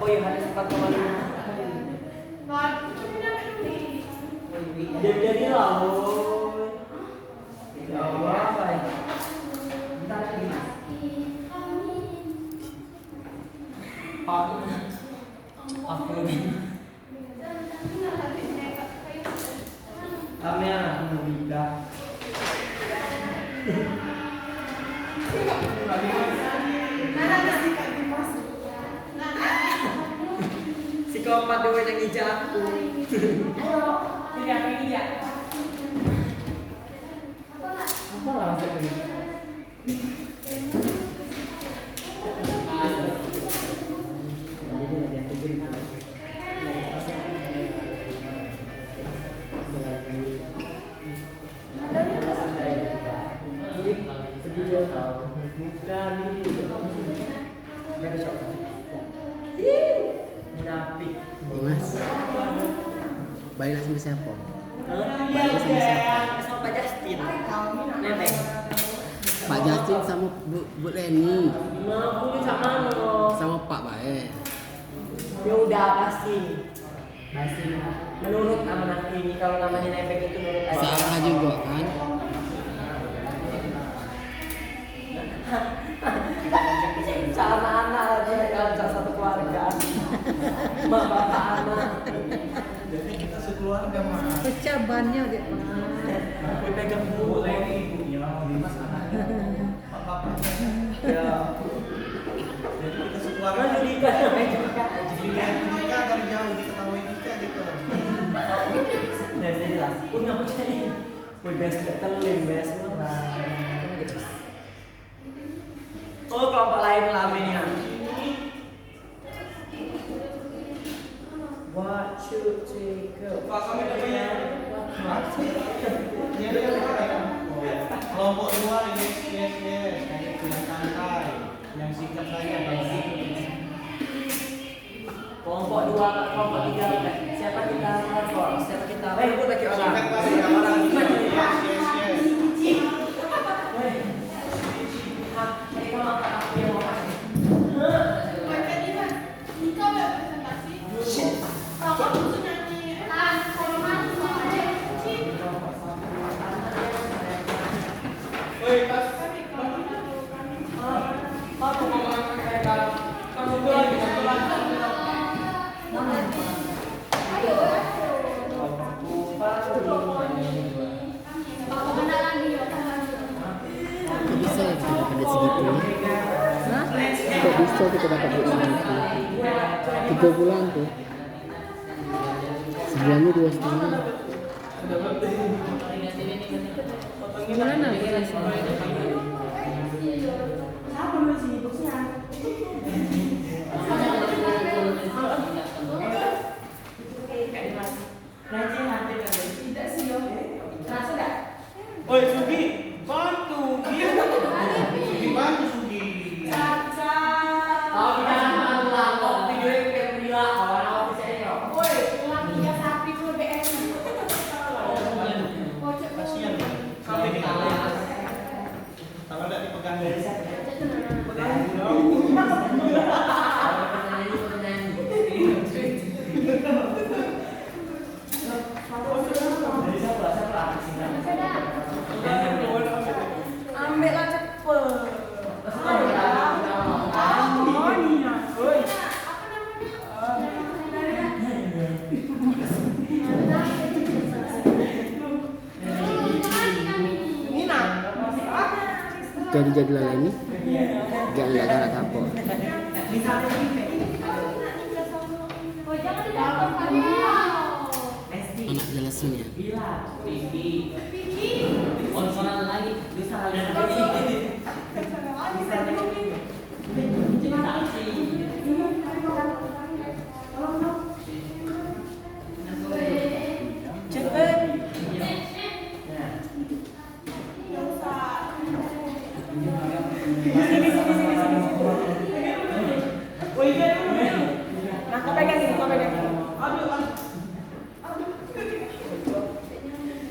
Oh iya, ada 4,5. Jadi lah, ya Allah, baik. Bentar lagi. Aku lagi. Kamera Nobita. Si keempat dewe yang hijau aku. Tidak apa hijau. Apa lah maksudnya? Mas, baiklah sama siapa? Sama Pak Justin. Nebeng. Pak Justin sama Bu Leni. Mau sama lo. Sama Pak Bae. Ya udah pasti. Menurut amanah ini kalau namanya Nebeng itu menurut aja. Salah juga kan? Sama anak lagi mereka satu keluarga. Mak bapak anak. Jadi kita sekeluarga mah. Pecah bannya dia. Aku pegang Bu Leni ibunya, Mas anak. Ya. Jadi kita sekeluarga. Kan jadi kan juga. Nikah dari jauh diketahui nikah gitu. Nah, jelas. Punya percaya. Woi, bes ketelim bes. Oh, kelompok lain laminnya. What you take? Pak kami namanya. Kelompok 2 yes. Kayak yang santai, yang singkat saja bang. Kelompok 2, kelompok 3. Siapa kita telepon? Siapa kita? Gue lagi orang. Singkat tadi orang yes. Kok bisa ya kita dapat segitu? Hah? Kok bisa kita dapat duit segitu? 3 bulan tuh. Sebulannya 2,5. Gimana bisa? Oi Sugi, bantu Sugi. Kalau kita ulang kok video yang kayak gila, orang bisa ini kok. Kasihan sampai di kalau tidak dipegang dari Ambil lah cepet. Jadi-jadilah ini jangan nggak galak kapok. Anak jelasnya. Konsonan lagi. Bisa ada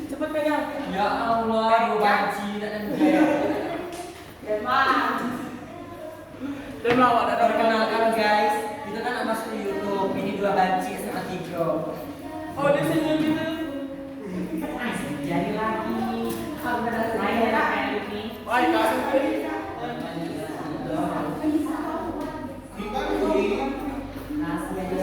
Cepet pegang. Ya Allah, gue banci dan Dan mau ada perkenalkan guys, kita kan nak masuk di YouTube. Ini 2 banci sama 3. Oh, dia senyum gitu. Jadi lagi. Kalau ada saya kayak ini. Wah, kasih gue. Kita di Nasi aja.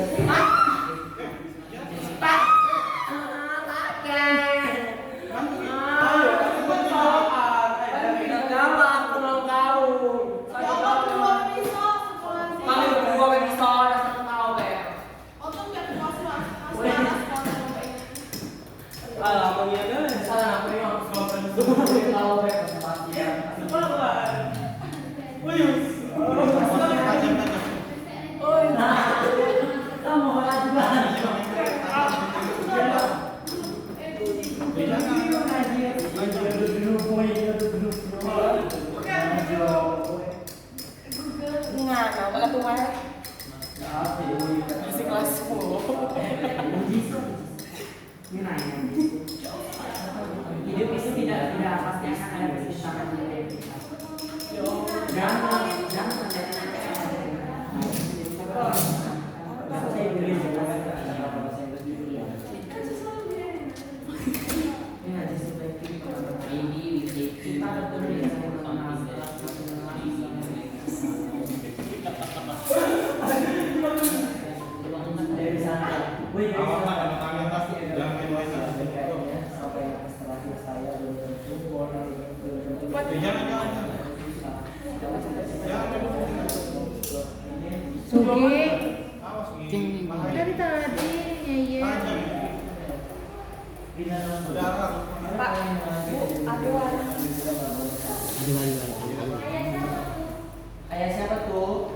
Hidup itu tidak pasti akan ada kesusahan. Sugi. Dari tadi ya. Pak, Bu, Ayah siapa tuh?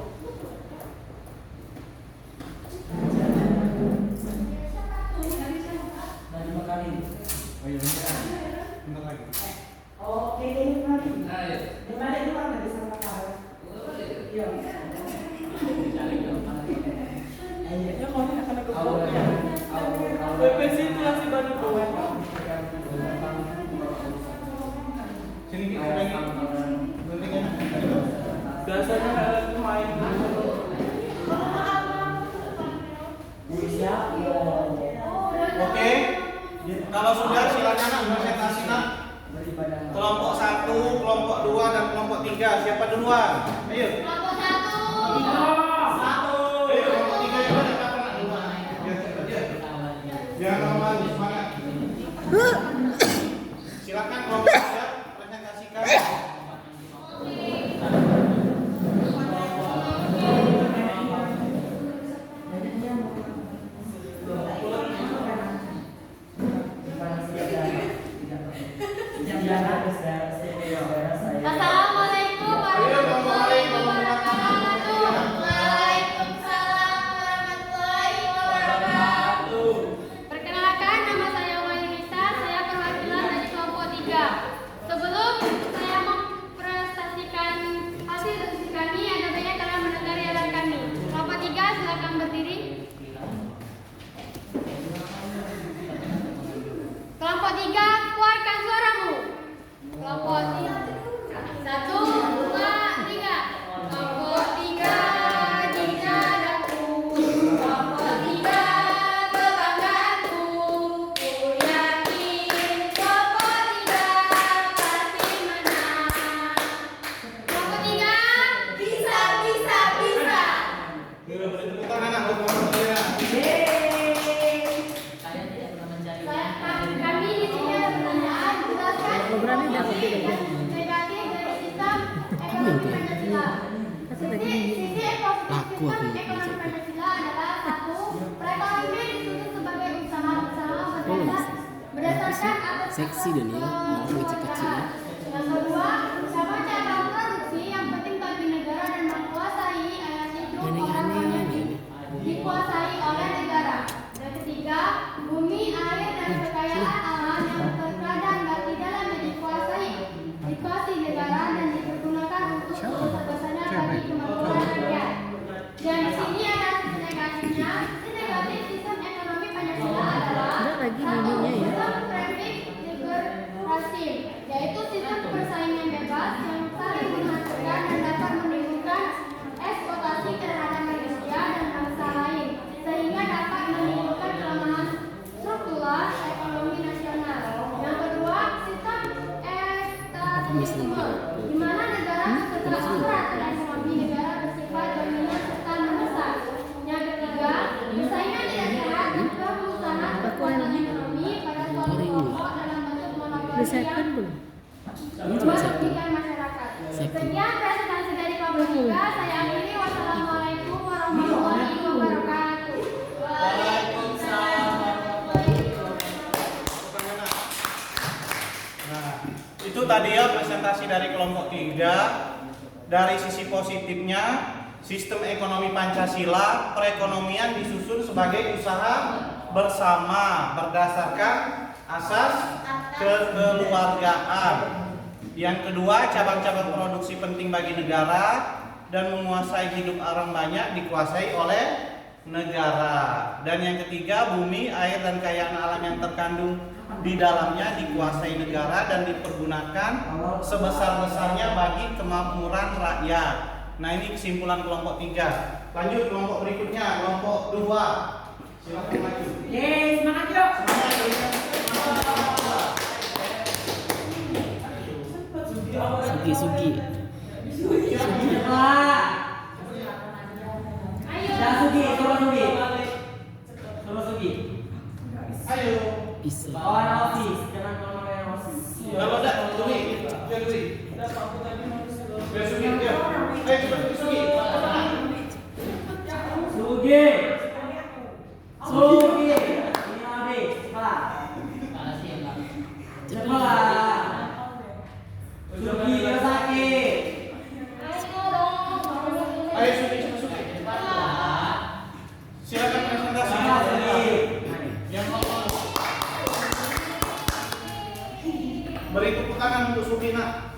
Oh, ini lagi. Di mana bisa makan? Iya. Ya kau ni akan aku buat. Pepes itu masih baru buat. sini kita lagi. Biasanya ada main. Oke. Kalau sudah silakan nak presentasi nak. Kelompok 1, kelompok 2 dan kelompok 3. Siapa duluan? Ayo. Kelompok 1. Ayo kelompok 3 yang mana? Siapa nak duluan? Biar lawan semangat. Silakan kelompok 3 presentasikan. Assalamualaikum warahmatullahi wabarakatuh. Waalaikumsalam warahmatullahi wabarakatuh. Perkenalkan, nama saya Wairisa, saya perwakilan dari kelompok 3. Sebelum saya mempresentasikan hasil diskusi kami, ada banyak telah mendengar yaran kami. Kelompok 3 silakan berdiri. Kelompok 3, keluarkan suaramu. Kelompok 3. 1, 2, 3. Kelompok 3 di dadaku. Kelompok 3 kebanggaanku. Ku yakin kelompok 3 pasti menang. Kelompok 3 bisa, bisa, bisa. Tepuk tangan anak untuk kelompok 3. Kami di sini ada pertanyaan. Jelaskan positif dan negatif dari sistem ekonomi Pancasila. Sisi positif sistem ekonomi Pancasila adalah 1. Perekonomian dituntut sebagai usaha bersama berdasarkan atas Seksi dan ya, kecil-kecil. Yang kedua, sama cara produksi yang penting bagi negara dan menguasai ayat hidup orang banyak dikuasai oleh negara. Dan ketiga, bumi, air, dan kekayaan alam yang terkadang dan tidaklah dikuasai negara dan dipergunakan untuk kebebasannya bagi kemakmuran rakyat. Dan di sini ada sisi negatifnya. Sisi negatif sistem ekonomi Pancasila adalah sistem prefix liberalisme, yaitu sistem persaingan bebas yang saling tadi ya presentasi dari kelompok 3. Dari sisi positifnya, sistem ekonomi Pancasila, perekonomian disusun sebagai usaha bersama berdasarkan asas kekeluargaan. Yang kedua, cabang-cabang produksi penting bagi negara dan menguasai hidup orang banyak dikuasai oleh negara. Dan yang ketiga, bumi, air, dan kekayaan alam yang terkandung di dalamnya dikuasai negara dan dipergunakan sebesar-besarnya bagi kemakmuran rakyat. Nah, ini kesimpulan kelompok 3. Lanjut kelompok berikutnya, kelompok 2. Silakan maju. Yeay, semangat yuk. Sugi. Ayo. Bisa. Kalau enggak, Sugi. Ayo Sugi. Silakan presentasi. Yang beri tepuk tangan untuk Sugina.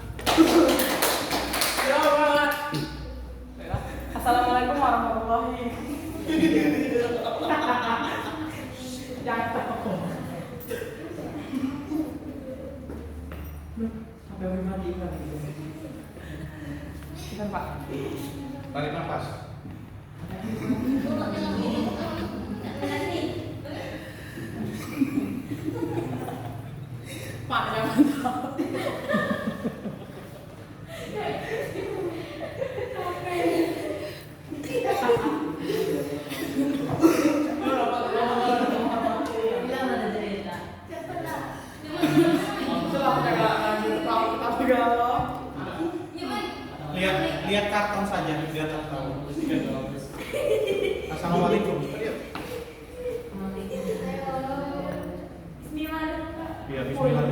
Assalamualaikum warahmatullahi Tarik nafas. Pak, jangan tahu. Lihat karton saja, biar tahu. Assalamualaikum. Ya, bismillah.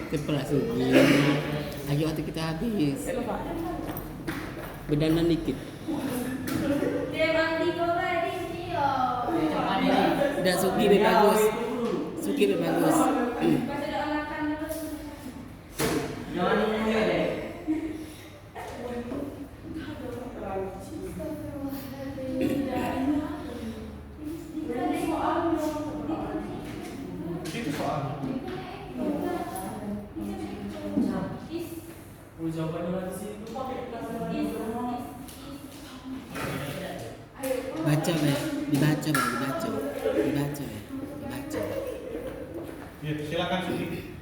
Cepat Sugi. Ayo waktu kita habis. Bedanan dikit. Udah Sugi lebih bagus. Sugi lebih bagus. Jangan nunggu deh. Itu soalnya. Baca, dibaca. Ya, silakan Sugi.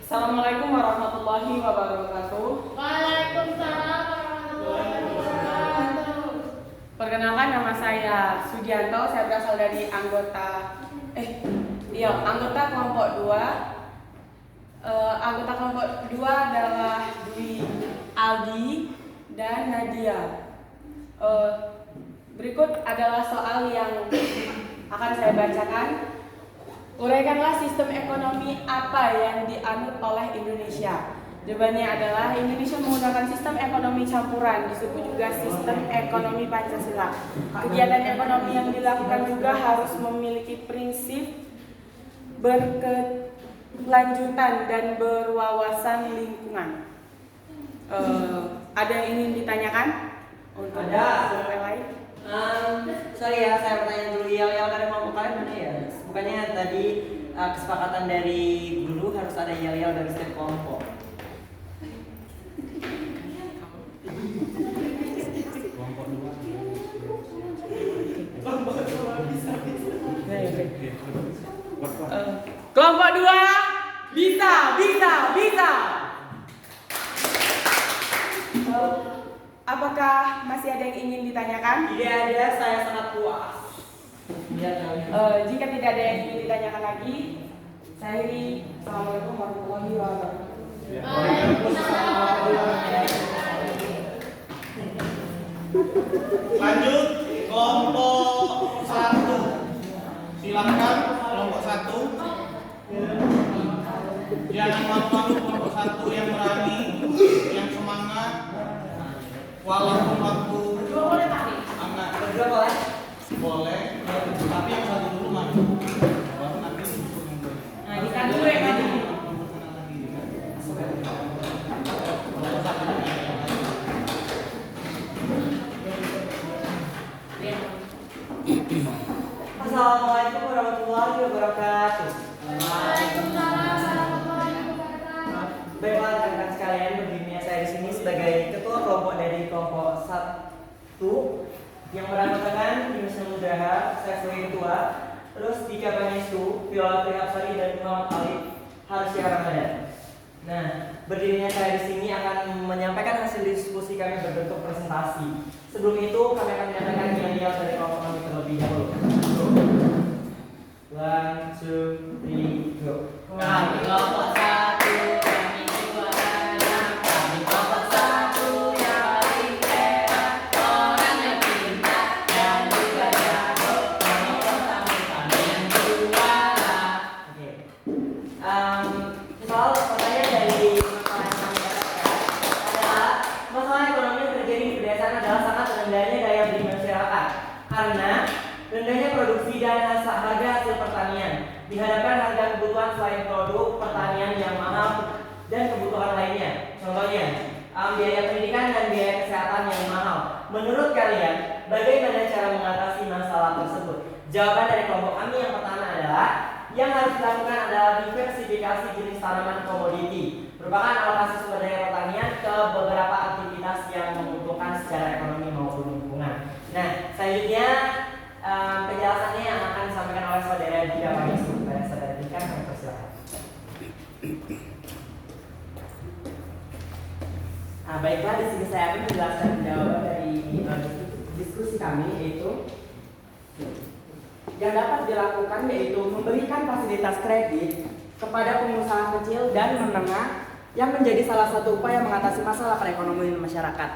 Assalamualaikum warahmatullahi wabarakatuh. Waalaikumsalam warahmatullahi wabarakatuh. Perkenalkan, nama saya Sugianto. Saya berasal dari anggota kelompok 2. Anggota kelompok 2 adalah Dwi, Aldi, dan Nadia. Berikut adalah soal yang akan saya bacakan. Uraikanlah sistem ekonomi apa yang dianut oleh Indonesia. Jawabannya adalah Indonesia menggunakan sistem ekonomi campuran, disebut juga sistem ekonomi Pancasila. Kegiatan ekonomi yang dilakukan juga harus memiliki prinsip berkelanjutan dan berwawasan lingkungan. Ada yang ingin ditanyakan? Untuk yang lain? Sorry ya, saya bertanya dulu. Yel-yel dari kelompok kalian mana ya? Bukannya tadi kesepakatan dari guru harus ada yel-yel dari setiap kelompok. Kelompok 2 bisa. Apakah masih ada yang ingin ditanyakan? Tidak ada, saya sangat puas. Jika tidak ada yang ingin ditanyakan lagi, saya akhiri. Assalamualaikum warahmatullahi wabarakatuh. Lanjut kelompok 1. Silakan kelompok 1. Jangan malu-malu kelompok 1 yang berani, yang semangat. Walaupun waktu anak Berdua boleh? boleh, tapi yang satu dulu maju. Baru nanti disuruh yang dua. Nah, kita dulu yang maju. Assalamualaikum warahmatullahi wabarakatuh. Waalaikumsalam warahmatullahi wabarakatuh. Baiklah rekan-rekan sekalian, berdirinya saya di sini sebagai ketua kelompok dari kelompok 1 yang beranggotakan Yunus Nugraha, saya sebagai ketua, terus Dika Pangestu, Viola Trihapsari dan Muhammad Alif Harsya Ramadan. Nah, berdirinya saya di sini akan menyampaikan hasil diskusi kami berbentuk presentasi. Sebelum itu kami akan menyampaikan nilai dari kelompok kami terlebih dahulu. 1, 2, 3, go. Kami kelompok 1, kami juara. Kami kelompok 1 yang paling hebat. Orang yang pintar dan juga jago. Kami yang juara. Oke. Soal pertanyaan dari masalah yang kami dapatkan adalah masalah ekonomi yang terjadi di pedesaan adalah sangat rendahnya daya beli masyarakat karena rendahnya produksi dan harga hasil pertanian dihadapkan harga kebutuhan selain produk pertanian yang mahal dan kebutuhan lainnya. Contohnya, biaya pendidikan dan biaya kesehatan yang mahal. Menurut kalian, bagaimana cara mengatasi masalah tersebut? Jawaban dari kelompok kami yang pertama adalah yang harus dilakukan adalah diversifikasi jenis tanaman komoditi, merupakan alokasi sumber daya pertanian ke beberapa aktivitas yang menguntungkan secara ekonomi maupun lingkungan. Nah, selanjutnya penjelasannya yang akan disampaikan oleh saudara Dika Pangestu. Saudara Dika, kami persilakan. Nah, baiklah, di sini saya akan menjelaskan jawaban dari diskusi kami, yaitu yang dapat dilakukan yaitu memberikan fasilitas kredit kepada pengusaha kecil dan menengah yang menjadi salah satu upaya mengatasi masalah perekonomian masyarakat.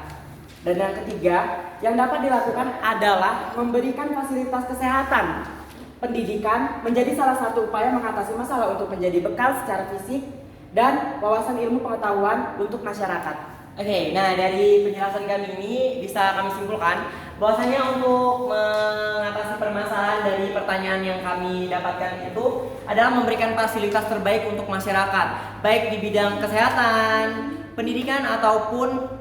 Dan yang ketiga, yang dapat dilakukan adalah memberikan fasilitas kesehatan. Pendidikan menjadi salah satu upaya mengatasi masalah untuk menjadi bekal secara fisik dan wawasan ilmu pengetahuan untuk masyarakat. Oke, nah dari penjelasan kami ini bisa kami simpulkan bahwasanya untuk mengatasi permasalahan dari pertanyaan yang kami dapatkan itu adalah memberikan fasilitas terbaik untuk masyarakat, baik di bidang kesehatan, pendidikan ataupun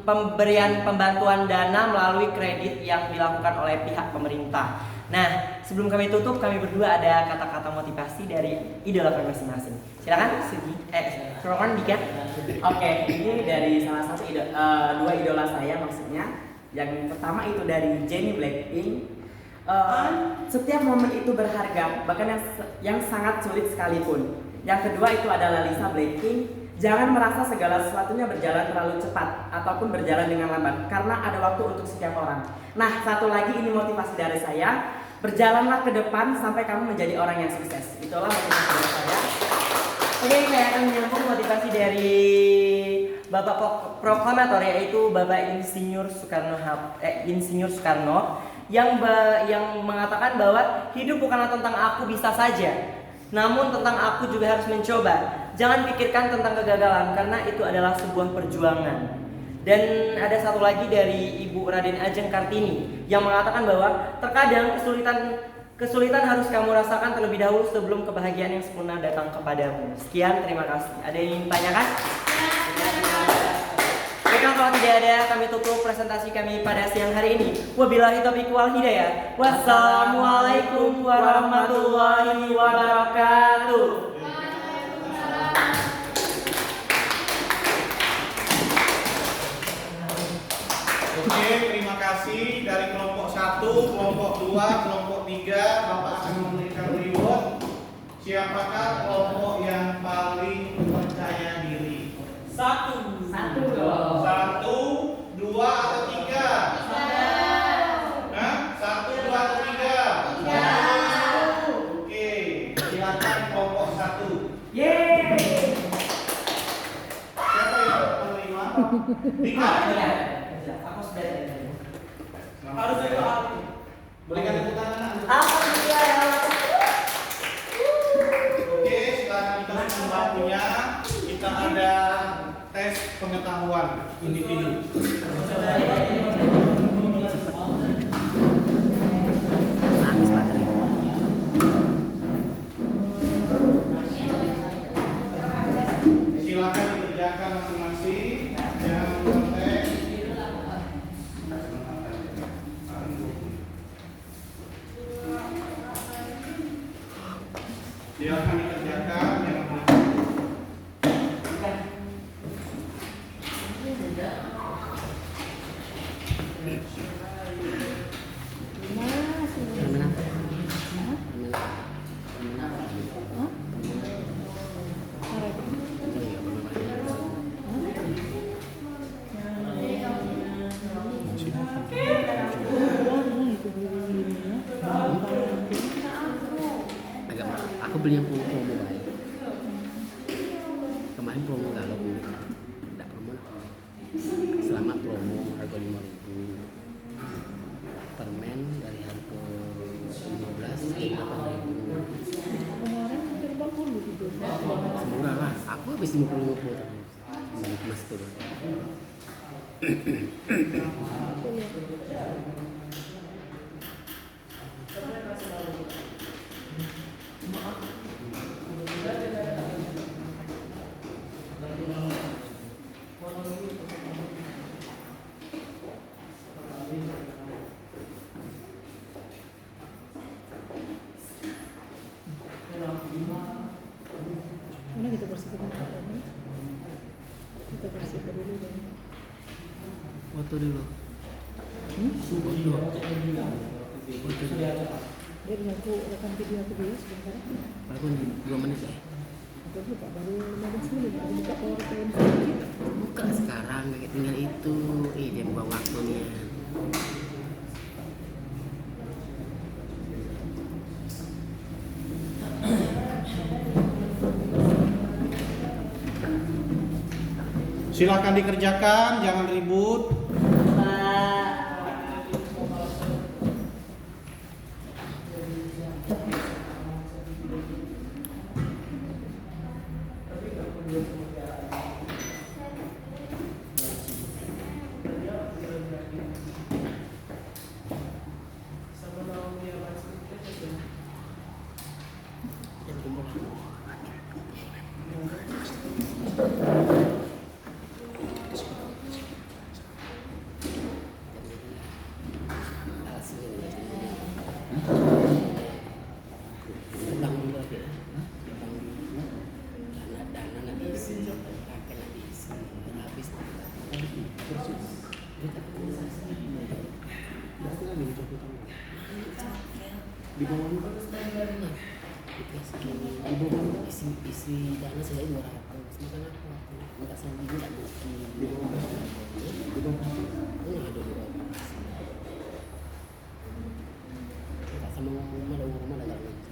pemberian pembantuan dana melalui kredit yang dilakukan oleh pihak pemerintah. Nah, sebelum kami tutup, kami berdua ada kata-kata motivasi dari idola kami masing-masing. Silakan, silakan Dika. Oke, ini dari salah satu dua idola saya maksudnya. Yang pertama itu dari Jennie Blackpink. Setiap momen itu berharga, bahkan yang sangat sulit sekalipun. Yang kedua itu adalah Lisa Blackpink. Jangan merasa segala sesuatunya berjalan terlalu cepat ataupun berjalan dengan lambat, karena ada waktu untuk setiap orang. Nah, satu lagi ini motivasi dari saya. Berjalanlah ke depan sampai kamu menjadi orang yang sukses. Itulah motivasi dari saya. Oke, saya akan menyambung motivasi dari Bapak Proklamator, yaitu Bapak Insinyur Soekarno yang mengatakan bahwa hidup bukanlah tentang aku bisa saja, namun tentang aku juga harus mencoba. Jangan pikirkan tentang kegagalan karena itu adalah sebuah perjuangan. Dan ada satu lagi dari Ibu Raden Ajeng Kartini yang mengatakan bahwa terkadang kesulitan harus kamu rasakan terlebih dahulu sebelum kebahagiaan yang sempurna datang kepadamu. Sekian, terima kasih. Ada yang ingin ditanyakan? Baiklah, kalau tidak ada, kami tutup presentasi kami pada siang hari ini. Wabillahi taufiq wal hidayah. Wassalamualaikum warahmatullahi wabarakatuh. Oke, terima kasih dari kelompok 1, kelompok 2, kelompok 3. Bapak akan memberikan reward. Siapakah kelompok yang paling percaya diri? 1, 2 atau 3? 1, 2 atau 3? Oke, silakan kelompok 1. Yeay! Siapa yang menerima? Dika. Aku sudah ada. Harus itu berikan tepuk tangan. Alhamdulillah ya Allah. Oke, setelah kita semua punya, kita ada tes pengetahuan individu. Habis baterai. Silakan dikerjakan masing-masing yang kontek. Silakan dikerjakan yang Permen apa? Agak mahal. Aku beli yang promo baik. Kemarin promo galau, tidak promo. Selamat promo harga 5.000. Permen dari harga 15 jadi 8.000. Semurah lah. Aku habis 50 terus. Mas turun. Mana kita bersihkan ini? Kita bersihkan dulu deh. Foto dulu. Foto dulu. Jadi aku rekam video aku dulu sebentar. Walaupun 2 menit ya. Aku buka baru 15 menit. Aku buka PowerPoint sedikit. Buka sekarang kayak tinggal itu. Dia buang waktunya. silakan dikerjakan, jangan ribut. Di bawah isi dana saya 200 makan apa enggak sendiri enggak mungkin di bawah ada 200 enggak sama rumah ada rumah ada enggak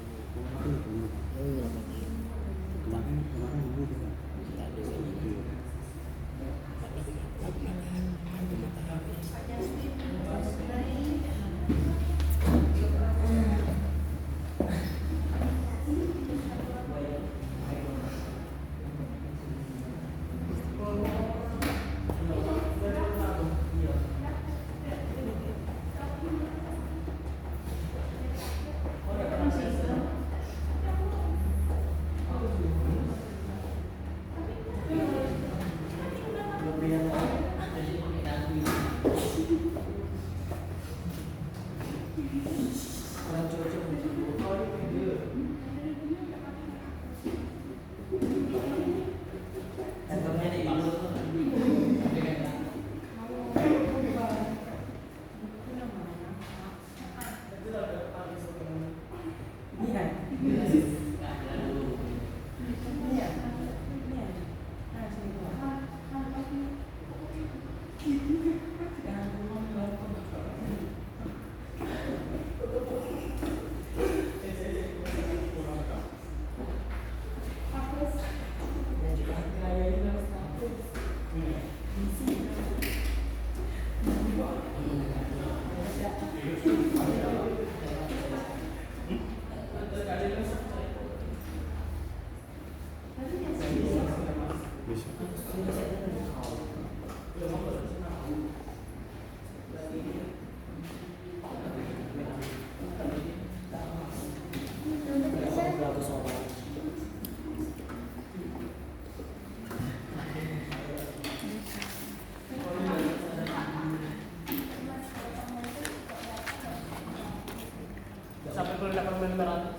Sampai perlu dapat memberan.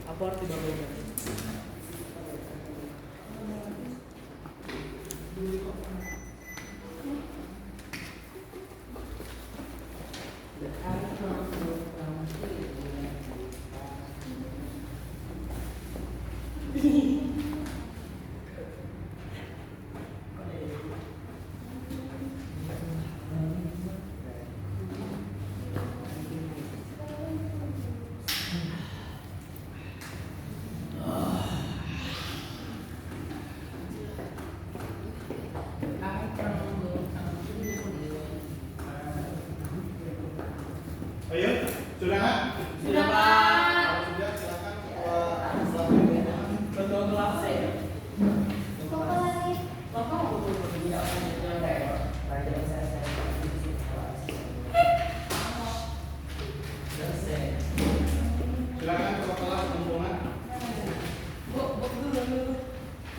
Apa arti double barrel? Ayo, sudah nggak? Sudah, Pak. Kalau sudah, silakan keluar. Betul kelas saya. Bapak lagi. Bapak mau Silakan keluar kelas rombongan.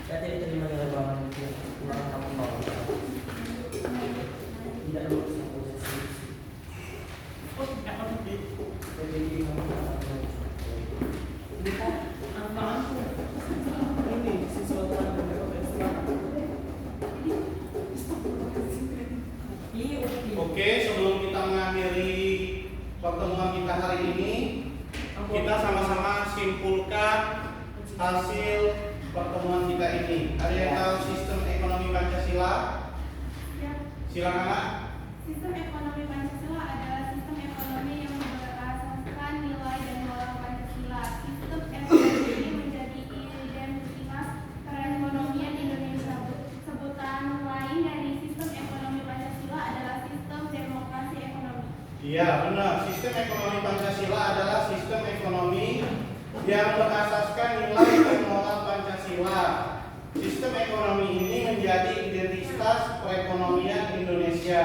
Jadi diterima nilai ruangan itu kurang kamu mau. Tidak lulus posisi. Jadi kamu ini sesuatu yang berprofesional. Oke, sebelum kita mengakhiri pertemuan kita hari ini, kita sama-sama simpulkan hasil pertemuan kita ini. Ada yang tahu sistem ekonomi Pancasila? Ya. Silakan, Nak. Sistem ekonomi Pancasila adalah sistem ekonomi yang berasaskan nilai dan moral Pancasila. Sistem ekonomi ini menjadi identitas perekonomian Indonesia. Sebutan lain dari sistem ekonomi Pancasila adalah sistem demokrasi ekonomi. Iya, benar. Sistem ekonomi Pancasila adalah sistem ekonomi yang berasaskan nilai dan moral Pancasila. Sistem ekonomi ini menjadi identitas perekonomian Indonesia.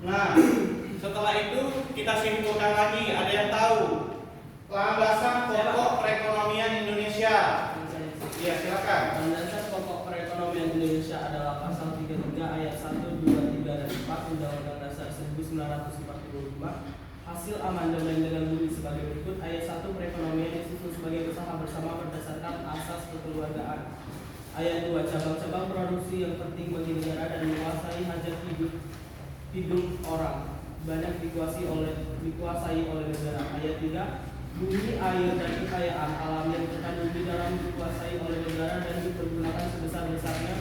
Nah, setelah itu kita simpulkan lagi. Ada yang tahu landasan pokok perekonomian Indonesia? Ya, silakan. Landasan pokok perekonomian Indonesia adalah pasal 33 ayat 1, 2, 3 dan 4 Undang-Undang Dasar 1945. Hasil amandemen dengan bunyi sebagai berikut. Ayat 1, perekonomian disusun sebagai usaha bersama berdasarkan asas kekeluargaan. Ayat 2, cabang-cabang produksi yang penting bagi negara dan menguasai hajat hidup orang banyak dikuasai oleh negara. Ayat 3, bumi, air, dan kekayaan alam yang terkandung di dalam dikuasai oleh negara dan dipergunakan sebesar-besarnya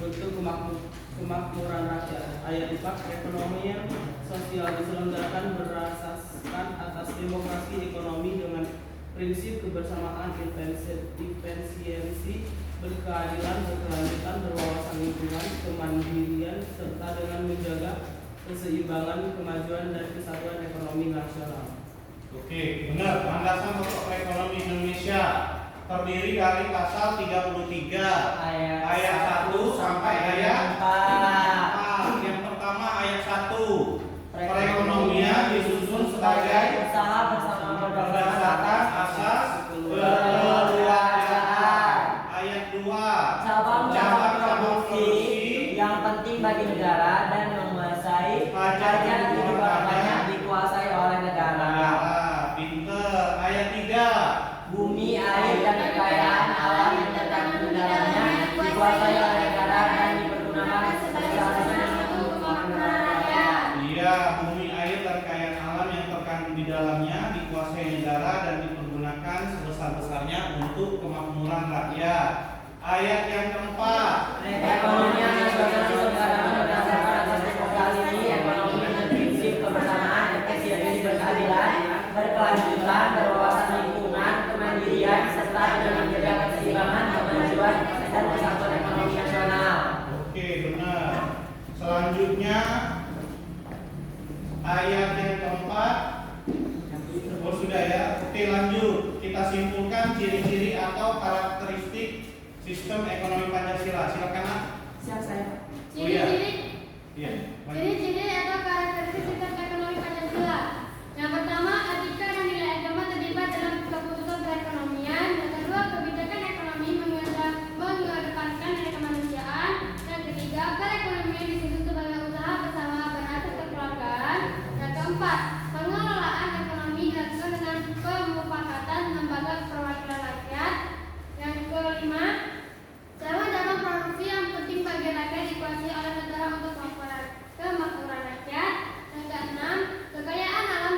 untuk kemakmuran rakyat. Ayat 4, perekonomian sosial diselenggarakan berasaskan atas demokrasi ekonomi dengan prinsip kebersamaan, efisiensi, berkeadilan, berkelanjutan, berwawasan lingkungan, kemandirian, serta dengan menjaga keseimbangan, kemajuan, dan kesatuan ekonomi nasional. Oke, benar. Landasan pokok perekonomian Indonesia terdiri dari pasal 33 ayat 1 sampai ayat 4. Yang pertama ayat 1. Perekonomian disusun sebagai usaha bersama berdasarkan asas kekeluargaan. Ayat 2. Cabang-cabang produksi yang penting bagi negara dan menguasai hajat hidup orang banyak dikuasai oleh negara. Pinter. Ayat 3. Bumi, air, dan kekayaan alam yang terkandung di dalamnya dikuasai oleh negara dan dipergunakan sebesar-besarnya untuk kemakmuran rakyat. Iya, bumi, air, dan kekayaan alam yang terkandung di dalamnya dikuasai negara dan dipergunakan sebesar-besarnya untuk kemakmuran rakyat. Ayat yang keempat. Perekonomian nasional diselenggarakan berdasarkan asas demokrasi ekonomi dengan prinsip kebersamaan, efisiensi, berkeadilan, berkelanjutan, berwawasan lingkungan, kemandirian, serta dengan menjaga keseimbangan, kemajuan, dan kesatuan ekonomi nasional. Oke, benar. Selanjutnya ayat yang keempat. Oh sudah ya. Oke lanjut. Kita simpulkan ciri-ciri atau karakteristik sistem ekonomi Pancasila. Silakan. Nak. Siap saya. Oh, iya. Ciri-ciri